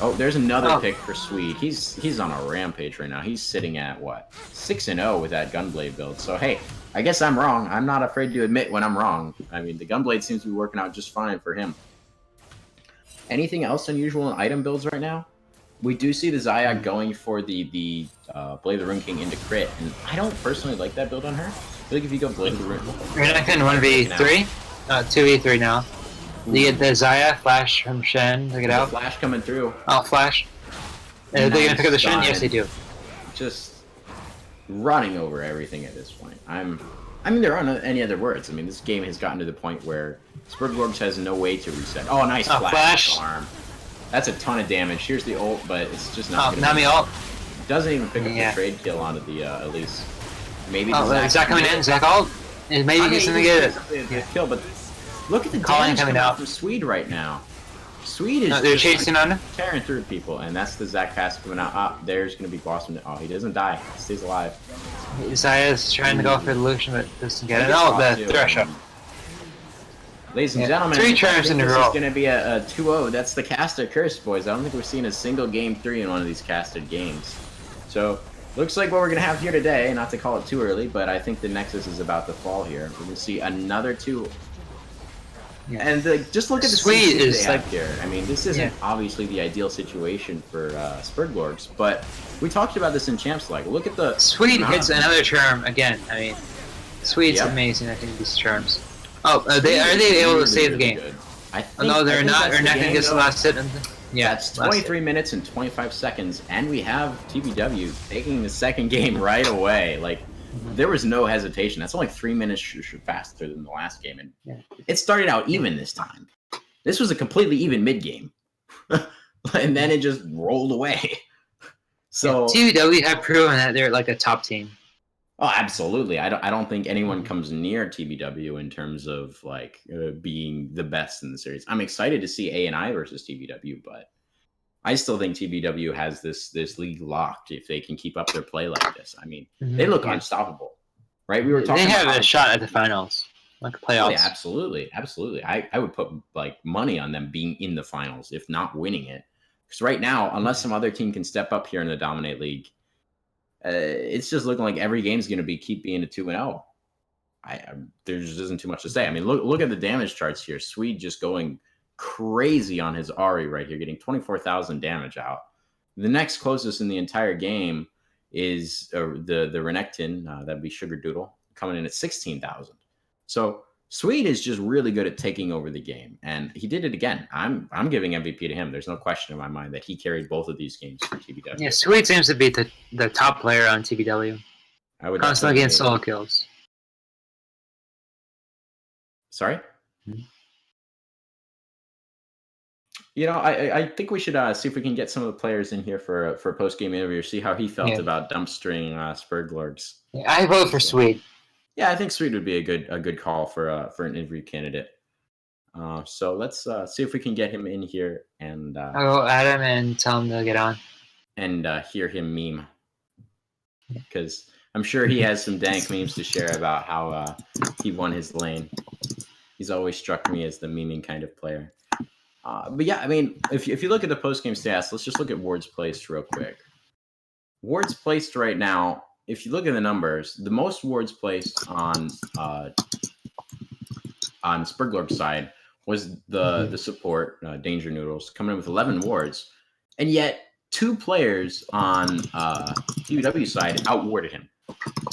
Oh, there's another pick for Swede. He's on a rampage right now. He's sitting at what, 6-0 with that Gunblade build. So hey, I guess I'm wrong. I'm not afraid to admit when I'm wrong. I mean, the Gunblade seems to be working out just fine for him. Anything else unusual in item builds right now? We do see the Zaya going for the Blade of the Rune King into crit, and I don't personally like that build on her. I feel like if you go Blade of the Rune... Renekton 1v3? 2v3 now. You get the Zaya, Flash from Shen, look it out. Flash coming through. Oh, Flash. Are they gonna pick up the Shen? Yes, they do. Just running over everything at this point. I mean, there aren't any other words. I mean, this game has gotten to the point where Sperglords has no way to reset. Oh, nice flash. Arm. That's a ton of damage. Here's the ult, but it's just not. Nami ult. Doesn't even pick up the trade kill onto the Elise. Maybe. Zach coming in. Zach ult. Maybe he's gonna get it. Kill, but look at the damage coming out from Swede right now. Swede is they're chasing on him, tearing through people, and that's the Zac pass coming out. Ah, there's gonna be Boston. Oh, he doesn't die. He stays alive. Zaya's trying to go for the Lucian, but doesn't get it. Oh, the threshold. Ladies and gentlemen, 3 charms in a row. This is going to be a 2-0. That's the caster curse, boys. I don't think we've seen a single game 3 in one of these casted games. So, looks like what we're going to have here today, not to call it too early, but I think the Nexus is about to fall here. We're going to see another 2. Yeah. And just look at the Swede is like here. I mean, this isn't obviously the ideal situation for Sperglords, but we talked about this in Champs League. Look at the Swede hits another charm again. I mean, Swede's amazing. I think these charms. Oh, are they able to save the game? No, they're not. Or Neckin gets the last hit. Yeah, it's 23 minutes and 25 seconds, and we have TBW taking the second game right away. Like, there was no hesitation. That's only 3 minutes faster than the last game, and it started out even this time. This was a completely even mid game, and then it just rolled away. So TBW have proven that they're like a top team. Oh, absolutely. I don't think anyone comes near TBW in terms of like being the best in the series. I'm excited to see A&I versus TBW, but I still think TBW has this league locked if they can keep up their play like this. I mean, they look unstoppable, right? We were talking. They have a shot at the finals, like playoffs. Oh, yeah, absolutely. I would put like money on them being in the finals, if not winning it. Because right now, unless some other team can step up here in the Dominate League, it's just looking like every game is going to keep being a 2-0. There just isn't too much to say. I mean, look at the damage charts here. Swede just going crazy on his Ahri right here, getting 24,000 damage out. The next closest in the entire game is the Renekton, that'd be Sugar Doodle, coming in at 16,000. So Swede is just really good at taking over the game, and he did it again. I'm giving MVP to him. There's no question in my mind that he carried both of these games for TBW. Yeah, Swede seems to be the top player on TBW. I would constantly getting solo kills. Sorry? You know, I think we should see if we can get some of the players in here for a post-game interview, see how he felt about dumpstering Sperglords. Yeah, I vote for Swede. Yeah, I think Swede would be a good call for an interview candidate. So let's see if we can get him in here and I'll go at him and tell him to get on and hear him meme, because I'm sure he has some dank memes to share about how he won his lane. He's always struck me as the memeing kind of player. But yeah, I mean, if you look at the post-game stats, let's just look at wards placed real quick. Wards placed right now, if you look at the numbers, the most wards placed on on Sperglord's side was the support, Danger Noodles, coming in with 11 wards, and yet 2 players on TBW side outwarded him.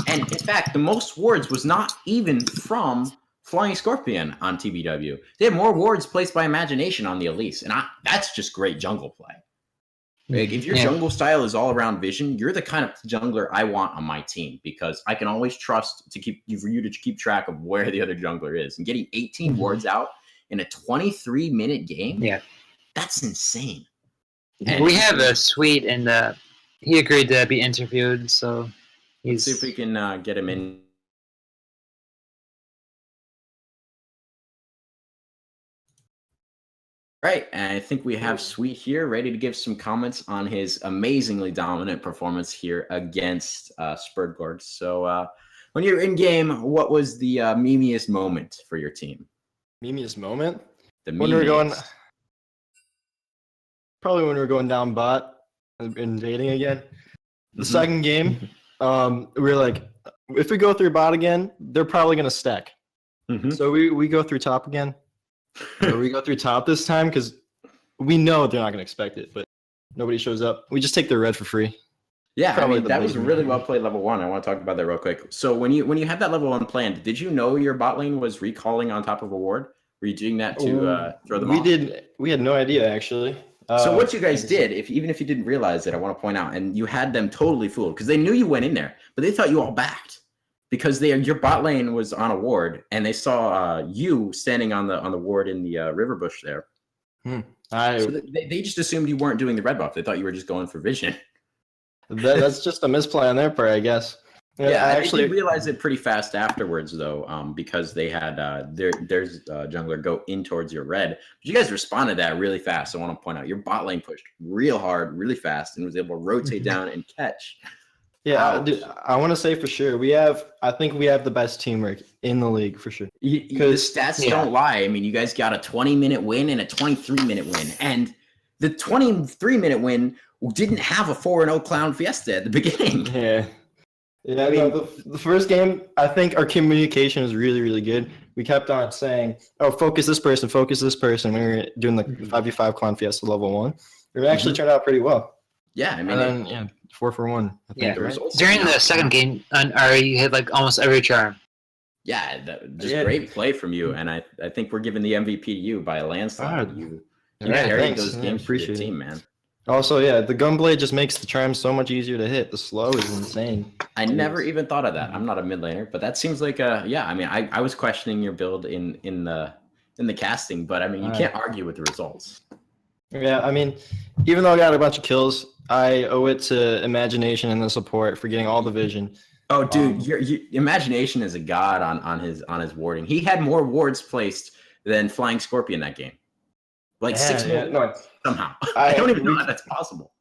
And in fact, the most wards was not even from Flying Scorpion on TBW. They had more wards placed by Imagination on the Elise, and that's just great jungle play. Like, if your jungle style is all around vision, you're the kind of jungler I want on my team, because I can always trust for you to keep track of where the other jungler is. And getting 18 wards out in a 23-minute game, that's insane. And we have a suite, and he agreed to be interviewed, so let's see if we can get him in. Right, and I think we have Sweet here, ready to give some comments on his amazingly dominant performance here against Sperglords. So, when you're in game, what was the memeiest moment for your team? Memeiest moment? The When we were going, memeiest. probably when we were going down bot and invading again. The second game, we were like, if we go through bot again, they're probably gonna stack. So we go through top again. Or we go through top this time because we know they're not going to expect it, but nobody shows up. We just take their red for free. Yeah, Probably I mean, the that was most really well played level 1. I want to talk about that real quick. So when you had that level 1 planned, did you know your bot lane was recalling on top of a ward? Were you doing that to throw them off? We had no idea, actually. So what you guys did, even if you didn't realize it, I want to point out, and you had them totally fooled because they knew you went in there, but they thought you all backed. Because your bot lane was on a ward, and they saw you standing on the ward in the river bush there. So they just assumed you weren't doing the red buff. They thought you were just going for vision. That's just a misplay on their part, I guess. Yeah, I actually realized it pretty fast afterwards, though, because they had their jungler go in towards your red. But you guys responded to that really fast. I want to point out your bot lane pushed real hard, really fast, and was able to rotate down and catch. Yeah, dude, I want to say for sure I think we have the best teamwork in the league for sure. The stats don't lie. I mean, you guys got a 20-minute win and a 23-minute win, and the 23-minute win didn't have a 4-0 Clown Fiesta at the beginning. Yeah. I mean, the first game, I think our communication was really, really good. We kept on saying, "Oh, focus this person," when we were doing the 5v5 Clown Fiesta level 1. It actually turned out pretty well. Yeah, I mean, 4 for 1. I think, right? During the second game, you hit like almost every charm. Yeah, great play from you, and I think we're giving the MVP to you by a landslide. You carried those games for your team, man. Also, the gunblade just makes the charm so much easier to hit. The slow is insane. I never even thought of that. I'm not a mid laner, but that seems like I mean, I was questioning your build in the casting, but I mean, you can't argue with the results. Yeah, I mean, even though I got a bunch of kills, I owe it to Imagination and the support for getting all the vision. Oh, dude, your Imagination is a god on his warding. He had more wards placed than Flying Scorpion that game. Like 6 more somehow. I don't even know how that's possible.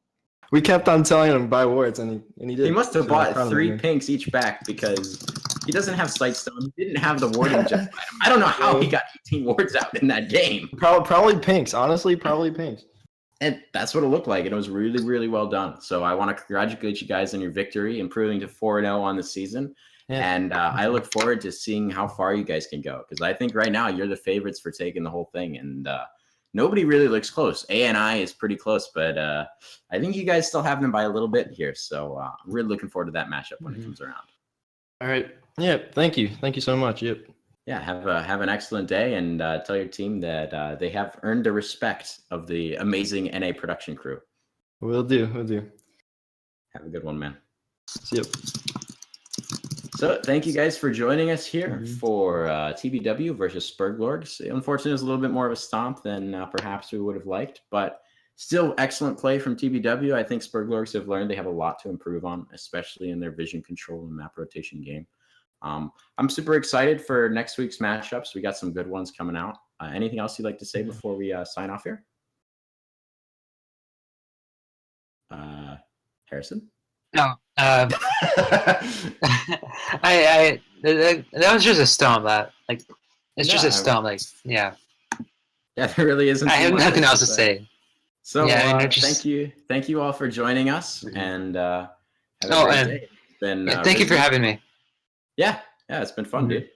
We kept on telling him to buy wards, and he did. He must have bought 3 pinks each back because he doesn't have Sightstone. He didn't have the warding just item. I don't know how he got 18 wards out in that game. Probably pinks. Honestly, probably pinks. And that's what it looked like. And it was really, really well done. So I want to congratulate you guys on your victory, improving to 4-0 on the season. Yeah. And I look forward to seeing how far you guys can go. Because I think right now you're the favorites for taking the whole thing. And nobody really looks close. ANI is pretty close. But I think you guys still have them by a little bit here. So I'm really looking forward to that matchup when it comes around. All right. Yeah, thank you. Thank you so much. Yep. Yeah, have an excellent day, and tell your team that they have earned the respect of the amazing NA production crew. Will do. Have a good one, man. See you. So thank you guys for joining us here for TBW versus Sperglords. Unfortunately, it was a little bit more of a stomp than perhaps we would have liked, but still excellent play from TBW. I think Sperglords have learned they have a lot to improve on, especially in their vision control and map rotation game. I'm super excited for next week's matchups. We got some good ones coming out. Anything else you'd like to say before we sign off here? Harrison? No. That was just a stomp. It's just a stomp. Yeah, there really isn't. I have nothing else to say. So thank you all for joining us, and have a great day. Thank you for having me. Yeah, it's been fun, dude.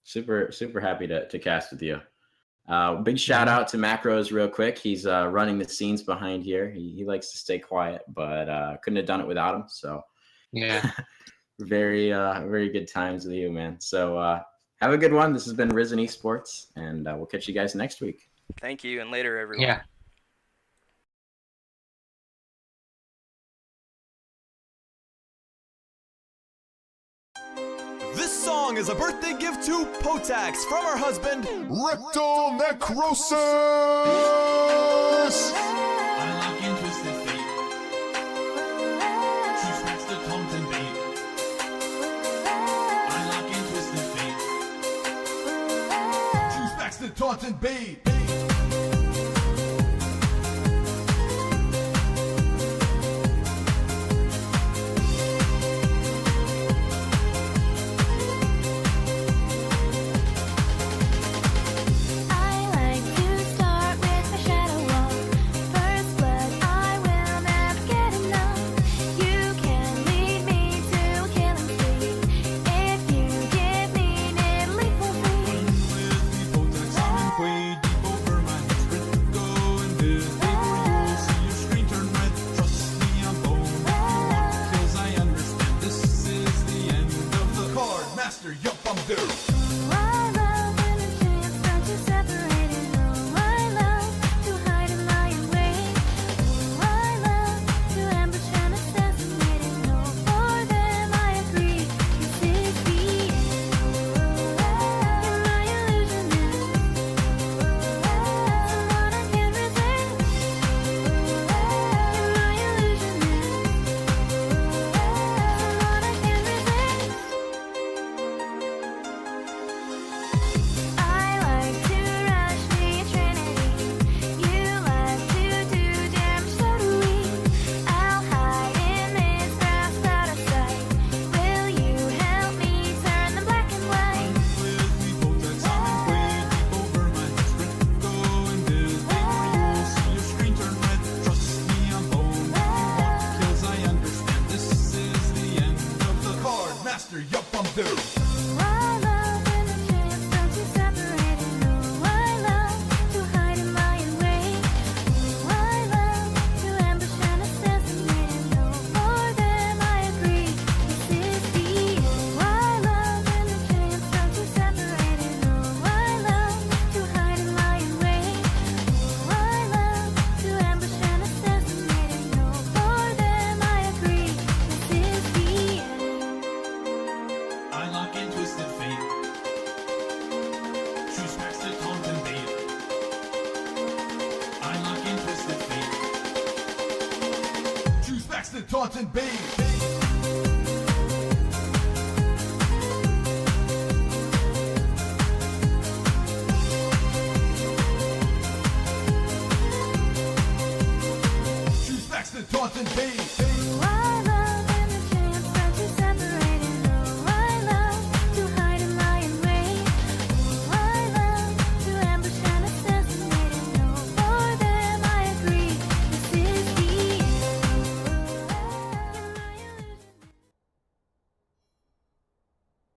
super happy to cast with you. Big shout out to Macros real quick. He's running the scenes behind here. He likes to stay quiet, but couldn't have done it without him. So Yeah. very good times with you, man. So have a good one. This has been Risen Esports, and we'll catch you guys next week. Thank you, and later, everyone. Yeah. This song is a birthday gift to Potax from her husband, Rectal Necrosis! Unlock and twisted fate. Choose packs the taunt and bait. Unlock and twisted fate. Choose packs the taunt and bait. I like to start with a shadow wall. First blood, I will never get enough. You can lead me to a killing spree if you give me Italy for free. With the Potax, I'm way deep over my head. Sprint, go and do it. You'll see your screen turn red. Trust me, I'm bone if you want, 'cause I understand this is the end of the card master. Yup, I'm due. I love when the chance not to separate it. Oh, I love to hide in my own way. Oh, I love to ambush and assassinate it. No, for them I agree. This is the end. And my illusion is someone I can't resist. And my illusion is someone I can't resist. I like to rush the trinity. You like to do damage, so do we. I'll hide in this grass out of sight. Will you help me turn them black and white? With the Potax, I'm way deep over my head. Sprint, go and do it. You'll see your screen turn red. Trust me, I'm bone if you want, 'cause I understand this is the end of the card master. Yup, I'm due. I love when the chance not to separate it. Oh, I love to hide in my own way. Oh, I love to ambush and assassinate it. No, for them I agree. This is the end. I love when the chance not to separate it. Oh, I love to hide in my own way. Oh, I love to ambush and assassinate it. No, for them I agree. This is the end. I lock in twisted fate. Choose packs to taunt and bait. I lock in twisted fate. Choose packs to taunt and bait. Choose packs to taunt and bait.